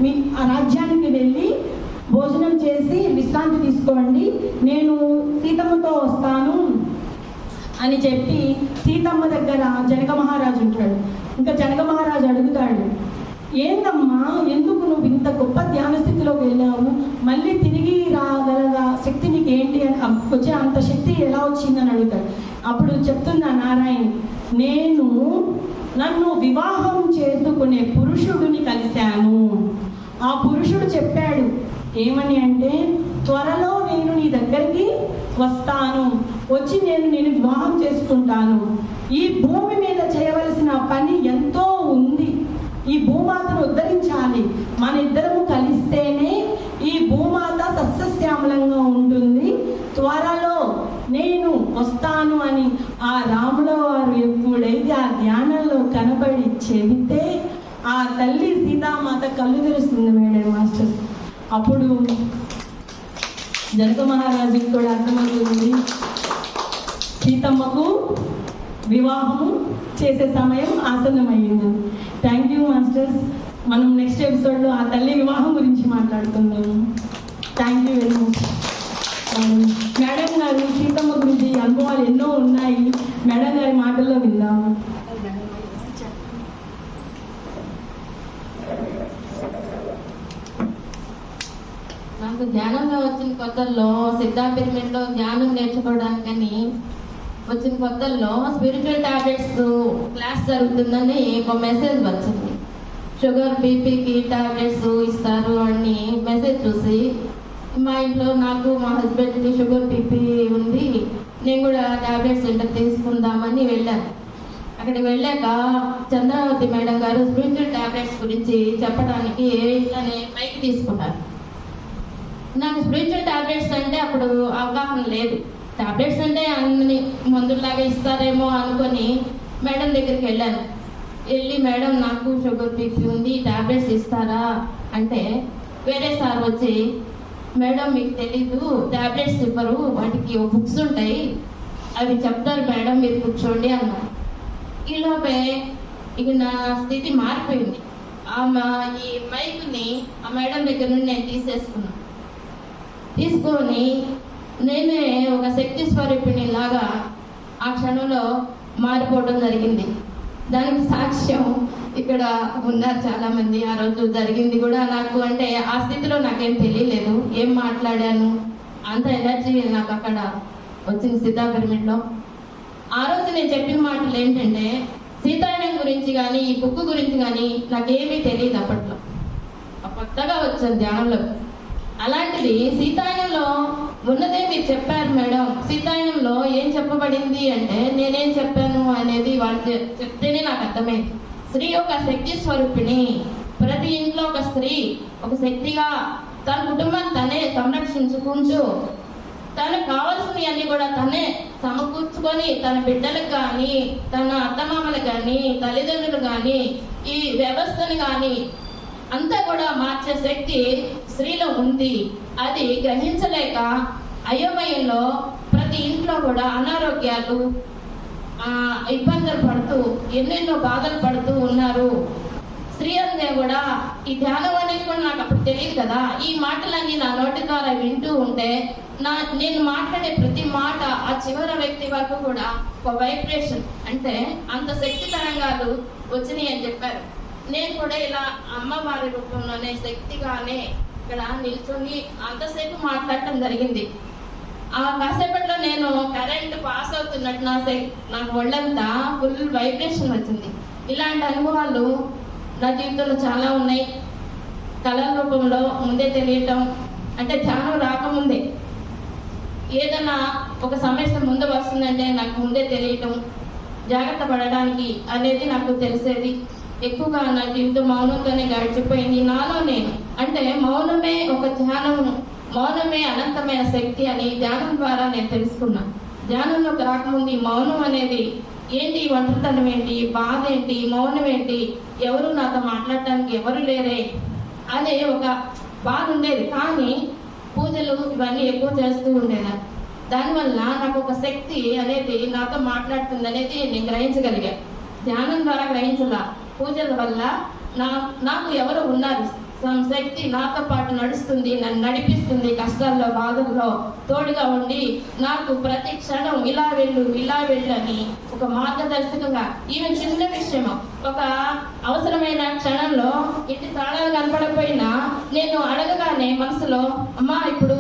మీ ఆ రాజ్యానికి వెళ్ళి భోజనం చేసి విశ్రాంతి తీసుకోండి, నేను సీతమ్మతో వస్తాను అని చెప్పి సీతమ్మ దగ్గర జనక మహారాజు ఉంటాడు. ఇంకా జనక మహారాజు అడుగుతాడు, ఏందమ్మా ఎందుకు నువ్వు ఇంత గొప్ప ధ్యాన స్థితిలోకి వెళ్ళావు, మళ్ళీ తిరిగి రాగలగా శక్తి నీకు ఏంటి అని వచ్చే అంత శక్తి ఎలా వచ్చిందని అడుగుతాడు. అప్పుడు చెప్తున్నా నారాయణ, నన్ను వివాహం చేసుకునే పురుషుడిని కలిశాను. ఆ పురుషుడు చెప్పాడు ఏమని అంటే, త్వరలో నేను నీ దగ్గరికి వస్తాను, వచ్చి నేను వివాహం చేసుకుంటాను. ఈ భూమి మీద చేయవలసిన పని ఎంతో ఉంది, ఈ భూమాతను ఉద్ధరించాలి, మన ఇద్దరము కలిస్తేనే ఈ భూమాత సస్యశ్యామలంగా ఉంటుంది, త్వరలో నేను వస్తాను అని ఆ రాముల వారు ఎప్పుడైతే ఆ ధ్యానంలో కనబడి చెబితే ఆ తల్లి సీతామాత కళ్ళు తెరుస్తుంది. మేడం మాస్టర్స్, అప్పుడు జనక మహారాజుకి కూడా అర్థమవుతుంది సీతమ్మకు వివాహము చేసే సమయం ఆసన్నమైంది. Thank you masters. మనం నెక్స్ట్ ఎపిసోడ్లో ఆ తల్లి వివాహం గురించి మాట్లాడుకుందాము. Thank you very much. Madam గారు సీతమ్మ గురించి అనుభవాలు ఎన్నో ఉన్నాయి, మేడం గారి మాటల్లో విందాము. నాకు ధ్యానంలో వచ్చిన కొత్తల్లో సిద్ధాపిరమిడ్లో ధ్యానం నేర్చుకోవడానికని వచ్చిన కొత్తల్లో స్పిరిచువల్ టాబ్లెట్స్ క్లాస్ జరుగుతుందని ఒక మెసేజ్ వచ్చింది. షుగర్ బీపీకి టాబ్లెట్స్ ఇస్తారు అని మెసేజ్ చూసి మా ఇంట్లో నాకు మా హస్బెండ్కి షుగర్ బీపీ ఉంది, నేను కూడా టాబ్లెట్స్ సెంటర్ తీసుకుందామని వెళ్ళాను. అక్కడికి వెళ్ళాక చంద్రావతి మేడం గారు స్పిరిచువల్ టాబ్లెట్స్ గురించి చెప్పడానికి ఇట్లానే మైక్ తీసుకున్నారు. నాకు స్పిరిచువల్ టాబ్లెట్స్ అంటే అప్పుడు అవగాహన లేదు. టాబ్లెట్స్ అంటే అన్ని మందులాగా ఇస్తారేమో అనుకొని మేడం దగ్గరికి వెళ్ళాను. వెళ్ళి మేడం నాకు షుగర్ బీపీ ఉంది, టాబ్లెట్స్ ఇస్తారా అంటే వేరే సార్ వచ్చి, మేడం మీకు తెలీదు, టాబ్లెట్స్ ఇవ్వరు, వాటికి బుక్స్ ఉంటాయి, అవి చెప్తారు మేడం, మీరు కూర్చోండి అన్నారు. ఈలోపే ఇక నా స్థితి మారిపోయింది. ఈ మైక్ని ఆ మేడం దగ్గర నుండి నేను తీసుకొని నేనే ఒక శక్తి స్వరూపిణి లాగా ఆ క్షణంలో మారిపోవడం జరిగింది. దానికి సాక్ష్యం ఇక్కడ ఉన్నారు చాలా మంది. ఆ రోజు జరిగింది కూడా నాకు, అంటే ఆ స్థితిలో నాకేం తెలియలేదు, ఏం మాట్లాడాను, అంత ఎనర్జీ నాకు అక్కడ వచ్చింది సిద్ధా పిరమిడ్లో. ఆ రోజు నేను చెప్పిన మాటలు ఏంటంటే, సీతాయనం గురించి కానీ ఈ బుక్ గురించి కానీ నాకేమీ తెలియదు అప్పట్లో. కొత్తగా వచ్చాను ధ్యానంలో. అలాంటిది సీతాయనంలో ఉన్నదే మీరు చెప్పారు మేడం. సీతాయనంలో ఏం చెప్పబడింది అంటే నేనేం చెప్పాను అనేది వాళ్ళు చెప్తేనే నాకు అర్థమైంది. స్త్రీ ఒక శక్తి స్వరూపిణి. ప్రతి ఇంట్లో ఒక స్త్రీ ఒక శక్తిగా తన కుటుంబాన్ని తనే సంరక్షించుకుంటూ తనకు కావాల్సినవి అన్ని కూడా తనే సమకూర్చుకొని తన బిడ్డలకు కానీ తన అత్తమామలకు కానీ తల్లిదండ్రులు కానీ ఈ వ్యవస్థను కానీ అంతా కూడా మార్చే శక్తి స్త్రీలో ఉంది. అది గ్రహించలేక అయోమయంలో ప్రతి ఇంట్లో కూడా అనారోగ్యాలు ఇబ్బందులు పడుతూ ఎన్నెన్నో బాధలు పడుతూ ఉన్నారు. స్త్రీ అందే కూడా ఈ ధ్యానం అనేది కూడా నాకు అప్పుడు తెలియదు కదా. ఈ మాటలన్నీ నా నోటి ద్వారా వింటూ ఉంటే నేను మాట్లాడే ప్రతి మాట ఆ చివరి వ్యక్తి వరకు కూడా ఒక వైబ్రేషన్, అంటే అంత శక్తి తరంగాలు వచ్చినాయి అని చెప్పారు. నేను కూడా ఇలా అమ్మవారి రూపంలోనే శక్తిగానే ఇక్కడ నిల్చొని అంతసేపు మాట్లాడటం జరిగింది. ఆ కాసేపట్లో నేను కరెంట్ పాస్ అవుతున్నట్టు నాకు ఒళ్ళంతా ఫుల్ వైబ్రేషన్ వచ్చింది. ఇలాంటి అనుభవాలు నా జీవితంలో చాలా ఉన్నాయి. కళల రూపంలో ముందే తెలియటం, అంటే ధ్యానం రాకముందే ఏదైనా ఒక సమస్య ముందు వస్తుందంటే నాకు ముందే తెలియటం, జాగ్రత్త పడడానికి అనేది నాకు తెలిసేది. ఎక్కువగా నా జీవితం మౌనంతోనే గడిచిపోయింది. నాలో నేను, అంటే మౌనమే ఒక ధ్యానం, మౌనమే అనంతమైన శక్తి అని ధ్యానం ద్వారా నేను తెలుసుకున్నాను. ధ్యానంలోకి రాకముందు ఈ మౌనం అనేది ఏంటి, ఒంటరితనం ఏంటి, బాధ ఏంటి, మౌనం ఏంటి, ఎవరు నాతో మాట్లాడటానికి ఎవరు లేరే అనే ఒక బాధ ఉండేది. కానీ పూజలు ఇవన్నీ ఎక్కువ చేస్తూ ఉండేదాన్ని. దానివల్ల నాకు ఒక శక్తి అనేది నాతో మాట్లాడుతుంది అనేది నేను గ్రహించగలిగా. ధ్యానం ద్వారా గ్రహించలా, పూజల వల్ల నాకు ఎవరు ఉన్నారు, శక్తి నాతో పాటు నడుస్తుంది, నన్ను నడిపిస్తుంది, కష్టాల్లో బాధల్లో తోడుగా ఉండి నాకు ప్రతి క్షణం ఇలా వెళ్ళు అని ఒక మార్గదర్శకంగా. ఈవెన్ చిన్న విషయం, ఒక అవసరమైన క్షణంలో ఇంటి తాళాలు కనపడకపోయినా నేను అడగగానే మనసులో, అమ్మా ఇప్పుడు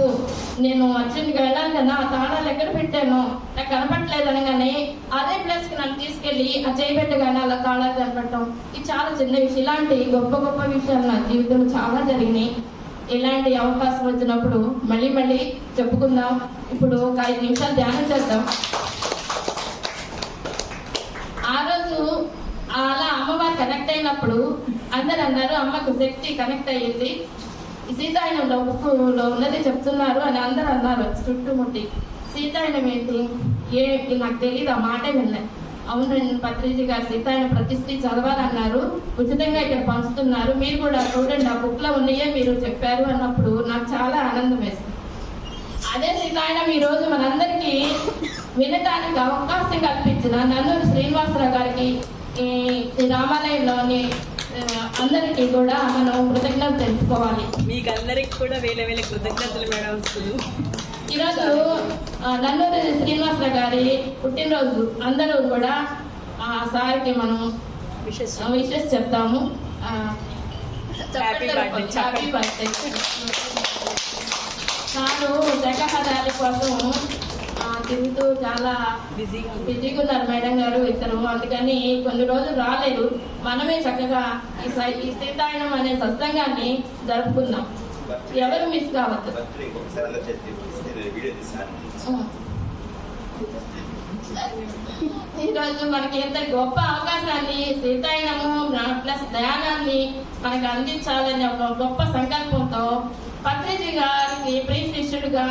నేను అర్జెంట్గా వెళ్ళాను కదా, ఆ తాళాలు ఎక్కడ పెట్టాను నాకు కనపడలేదు అనగానే అదే ప్లేస్కి నన్ను తీసుకెళ్ళి ఆ చేయబెట్టగానే అలా తాళాలు కనపడటం, ఇది చాలా చిన్న విషయం. ఇలాంటి గొప్ప గొప్ప విషయాలు నా జీవితంలో చాలా జరిగినాయి. ఇలాంటి అవకాశం వచ్చినప్పుడు మళ్ళీ చెప్పుకుందాం. ఇప్పుడు ఒక 5 నిమిషాలు ధ్యానం చేద్దాం. ఆ రోజు అలా అమ్మవారు కనెక్ట్ అయినప్పుడు అందరు అన్నారు, అమ్మకు శక్తి కనెక్ట్ అయ్యింది, ఈ సీతాయనంలో బుక్కులో ఉన్నది చెప్తున్నారు అని అందరు అన్నారు చుట్టుముట్టి. సీతాయనం ఏంటి నాకు తెలియదు, ఆ మాటే వినలేదు. అవునండి పత్రిజీ గారు సీతాయన ప్రతిష్ఠి చదవాలన్నారు, ఉచితంగా ఇక్కడ పంచుతున్నారు, మీరు కూడా చూడండి ఆ బుక్ లో ఉన్నాయే మీరు చెప్పారు అన్నప్పుడు నాకు చాలా ఆనందం వేసింది. అదే సీతాయనం ఈ రోజు మనందరికీ వినటానికి అవకాశం కల్పించిన నన్నూరు శ్రీనివాసరావు గారికి, ఈ రామాలయంలోని అందరికీ కూడా మనం కృతజ్ఞతలు తెలుసుకోవాలి. మీకు అందరికి కూడా వేల కృతజ్ఞతలు మేడం. ఈరోజు నన్నూరు శ్రీనివాసరావు గారి పుట్టినరోజు, అందరూ కూడా సార్కి మనం విషెస్ చెప్తాము. Happy birthday. సారు శాఖాహారాల కోసం తిరుగుతూ చాలా బిజీగా ఉన్నారు మేడం గారు ఇద్దరు, అందుకని కొన్ని రోజులు రాలేదు. మనమే చక్కగా ఈ సీతాయనం అనే సత్సంగాన్ని జరుపుకుందాం, ఎవరు మిస్ కావద్దు. ఈరోజు మనకి ఎంత గొప్ప అవకాశాన్ని, సీతాయనము ప్లస్ ధ్యానాన్ని మనకు అందించాలని ఒక గొప్ప సంకల్పంతో పత్రిజీ గారికి ప్రియ శిష్యుడిగా,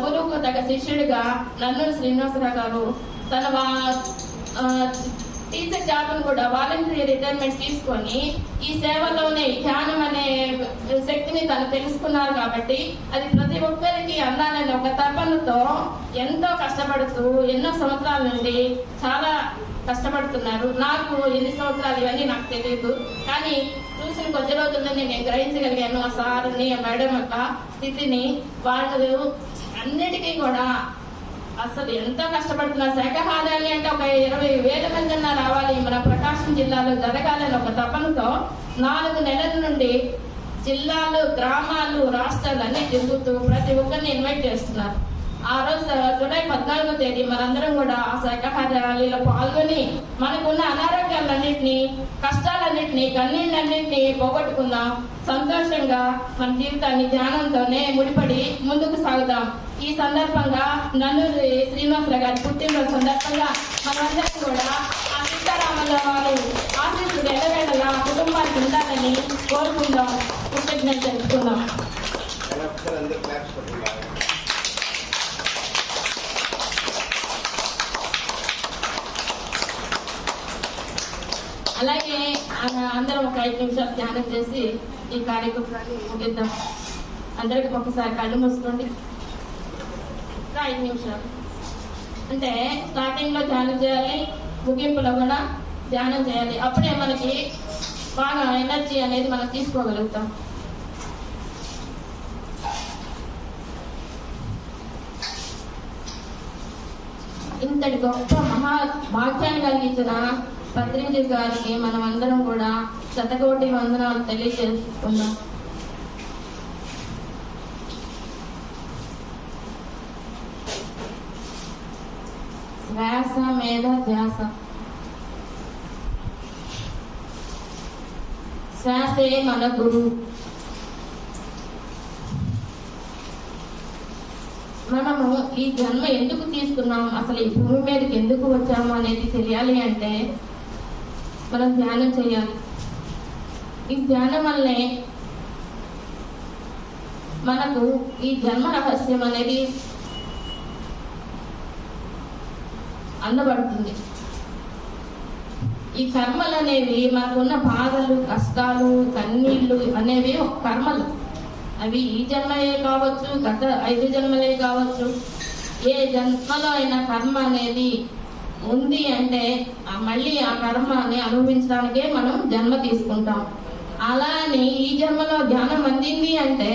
గురువుకు తగ్గ శిష్యుడిగా నన్నూరు శ్రీనివాసరావు గారు తన టీచర్ జాబ్ను కూడా వాలంటరీ రిటైర్మెంట్ తీసుకొని ఈ సేవలోనే ధ్యానం అనే శక్తిని తను తెలుసుకున్నారు. కాబట్టి అది ప్రతి ఒక్కరికి అందాలని ఒక తపనతో ఎంతో కష్టపడుతూ ఎన్నో సంవత్సరాల నుండి చాలా కష్టపడుతున్నారు. నాకు ఎన్ని సంవత్సరాలు ఇవన్నీ నాకు తెలియదు, కానీ చూసిన కొద్ది రోజుల్లోనే నేను గ్రహించగలిగాను ఆ సార్ని, ఆ మేడం యొక్క స్థితిని. వాళ్ళు అన్నిటికీ కూడా అసలు ఎంతో కష్టపడుతున్నారు. శాఖాహారాలు అంటే ఒక 20,000 మంది రావాలి మన ప్రకాశం జిల్లాలో జరగాలని ఒక తపనతో 4 నెలల నుండి జిల్లాలు, గ్రామాలు, రాష్ట్రాలు అన్ని తిరుగుతూ ప్రతి ఒక్కరిని ఇన్వైట్ చేస్తున్నారు. ఆ రోజు జూలై 14వ తేదీ మనందరం కూడా ఆ శాఖాహార ర్యాలీలో పాల్గొని మనకున్న అనారోగ్యాలన్నింటినీ, కష్టాలన్నింటినీ, కన్నీళ్ళన్నింటినీ పోగొట్టుకుందాం. సంతోషంగా మన జీవితాన్ని ధ్యానంతోనే ముడిపడి ముందుకు సాగుదాం. ఈ సందర్భంగా నన్నూరి శ్రీనివాసరావు గారి పుట్టినరోజు సందర్భంగా మనమందరం కూడా ఆ సీతారామరావు వారు ఆశీస్సులు ఎల్లవేళలా కుటుంబానికి ఉండాలని కోరుకుందాం. కృతజ్ఞత తెలుపుకుందాం. అలాగే అందరం ఒక 5 నిమిషాలు ధ్యానం చేసి ఈ కార్యక్రమాన్ని ముగిద్దాం. అందరికి ఒకసారి కళ్ళు మూసుకోండి. ఇంకా 5 నిమిషాలు అంటే స్టార్టింగ్ లో ధ్యానం చేయాలి, ముగింపులో కూడా ధ్యానం చేయాలి. అప్పుడే మనకి బాగా ఎనర్జీ అనేది మనం తీసుకోగలుగుతాం. ఇంతటి గొప్ప మహా భాగ్యాన్ని కలిగించిన పత్రిజీ గారికి మనం అందరం కూడా శతకోటి వందనాలు తెలియజేసుకుందాం. శ్వాస మీద ధ్యాస. శ్వాసే మన గురువు. మనము ఈ జన్మ ఎందుకు తీసుకున్నాం, అసలు ఈ భూమి మీదకి ఎందుకు వచ్చాము అనేది తెలియాలి అంటే మనం ధ్యానం చేయాలి. ఈ ధ్యానం వల్లే మనకు ఈ జన్మ రహస్యం అనేది అందబడుతుంది. ఈ కర్మలు అనేవి మనకున్న బాధలు, కష్టాలు, కన్నీళ్లు అనేవి ఒక కర్మలు. అవి ఈ జన్మలే కావచ్చు, గత 5 జన్మలే కావచ్చు. ఏ జన్మలో అయినా కర్మ అనేది ఉంది అంటే మళ్ళీ ఆ కర్మని అనుభవించడానికే మనం జన్మ తీసుకుంటాం. అలా అని ఈ జన్మలో ధ్యానం అందింది అంటే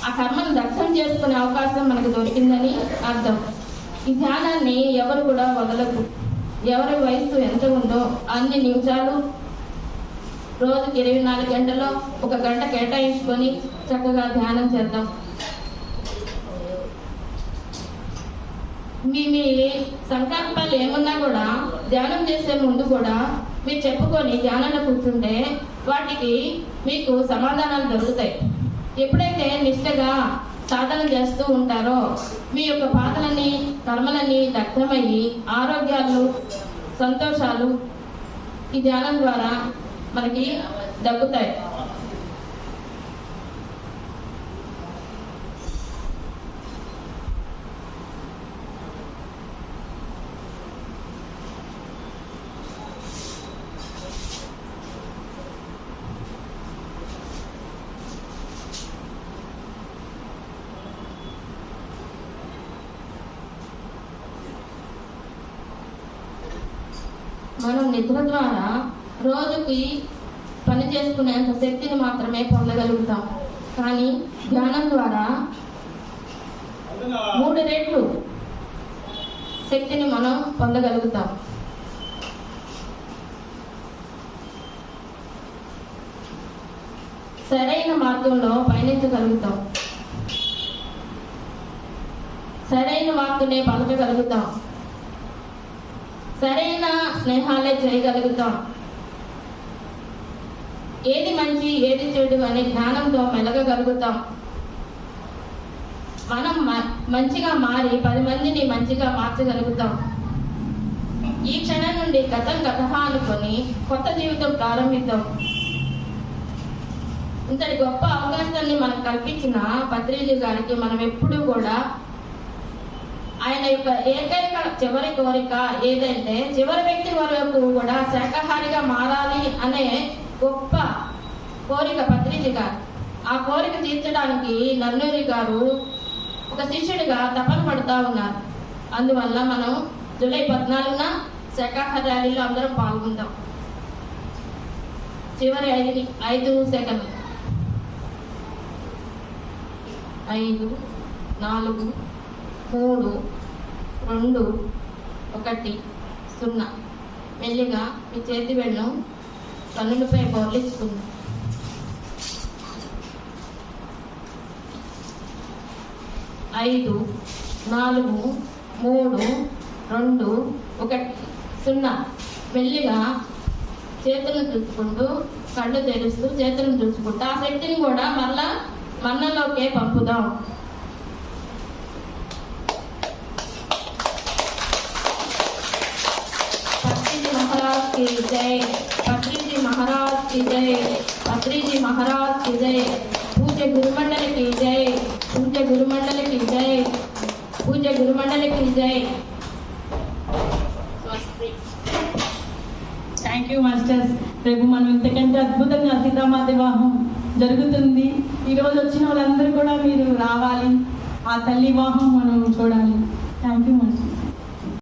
ఆ కర్మను దగ్ధం చేసుకునే అవకాశం మనకు దొరికిందని అర్థం. ఈ ధ్యానాన్ని ఎవరు కూడా వదలకు. ఎవరి వయసు ఎంత ఉందో అన్ని నిమిషాలు, రోజుకి 24 గంటలో 1 గంట కేటాయించుకొని చక్కగా ధ్యానం చేద్దాం. మీ సంకల్పాలు ఏమున్నా కూడా ధ్యానం చేసే ముందు కూడా మీరు చెప్పుకొని ధ్యానంలో కూర్చుంటే వాటికి మీకు సమాధానాలు దొరుకుతాయి. ఎప్పుడైతే నిష్ఠగా సాధన చేస్తూ ఉంటారో మీ యొక్క బాధలని, కర్మలని దగ్ధమయ్యి ఆరోగ్యాలు, సంతోషాలు ఈ ధ్యానం ద్వారా మనకి దక్కుతాయి. మనం నిద్ర ద్వారా రోజుకి పని చేసుకునేంత శక్తిని మాత్రమే పొందగలుగుతాం. కానీ ధ్యానం ద్వారా 3 రెట్లు శక్తిని మనం పొందగలుగుతాం. సరైన మార్గంలో పయనించగలుగుతాం. సరైన వాక్కునే పలకగలుగుతాం. సరైన స్నేహాలే చేయగలుగుతాం. ఏది మంచి, ఏది చెడు అనే జ్ఞానంతో మెలగగలుగుతాం. మనం మంచిగా మారి 10 మందిని మంచిగా మార్చగలుగుతాం. ఈ క్షణం నుండి గతం గతహ అనుకొని కొత్త జీవితం ప్రారంభిద్దాం. ఇంతటి గొప్ప అవకాశాన్ని మనకు కల్పించిన పత్రిజీ గారికి మనం ఎప్పుడూ కూడా ఆయన యొక్క ఏకైక చివరి కోరిక ఏదంటే చివరి వ్యక్తి వరకు కూడా శాకాహారిగా మారాలి అనే గొప్ప కోరిక పత్రిజీ గారు. ఆ కోరిక తీర్చడానికి నన్నూరి గారు ఒక శిష్యుడిగా తపన పడుతూ ఉన్నారు. అందువల్ల మనం జూలై 14న శాకాహార ర్యాలీలో అందరం పాల్గొందాం. చివరి 5 సెకండ్లు. 5, 4, 3, 2, 1, 0. మెల్లిగా మీ చేతి వేళ్ళను కన్నులపై బోర్లించుకుందాం. 5, 4, 3, 2, 1, 0. మెల్లిగా చేతులను చూసుకుంటూ కళ్ళు తెరుస్తూ చేతులను చూసుకుంటూ ఆ శక్తిని కూడా మళ్ళా మన్నలోకే పంపుదాం. పత్రిజీ మహారాజ్ కి జై, పత్రిజీ మహారాజ్ కి జై, పత్రిజీ మహారాజ్ కి జై, పూజ్య గురుమండలి కి జై, పూజ్య గురుమండలి కి జై, పూజ్య గురుమండలి కి జై. స్వస్తి. Thank you masters. రేపు మనం ఇంతకంటే అద్భుతంగా సీతామాత వివాహం జరుగుతుంది. ఈరోజు వచ్చిన వాళ్ళందరూ కూడా మీరు రావాలి, ఆ తల్లి వివాహం మనం చూడాలి. Thank you masters.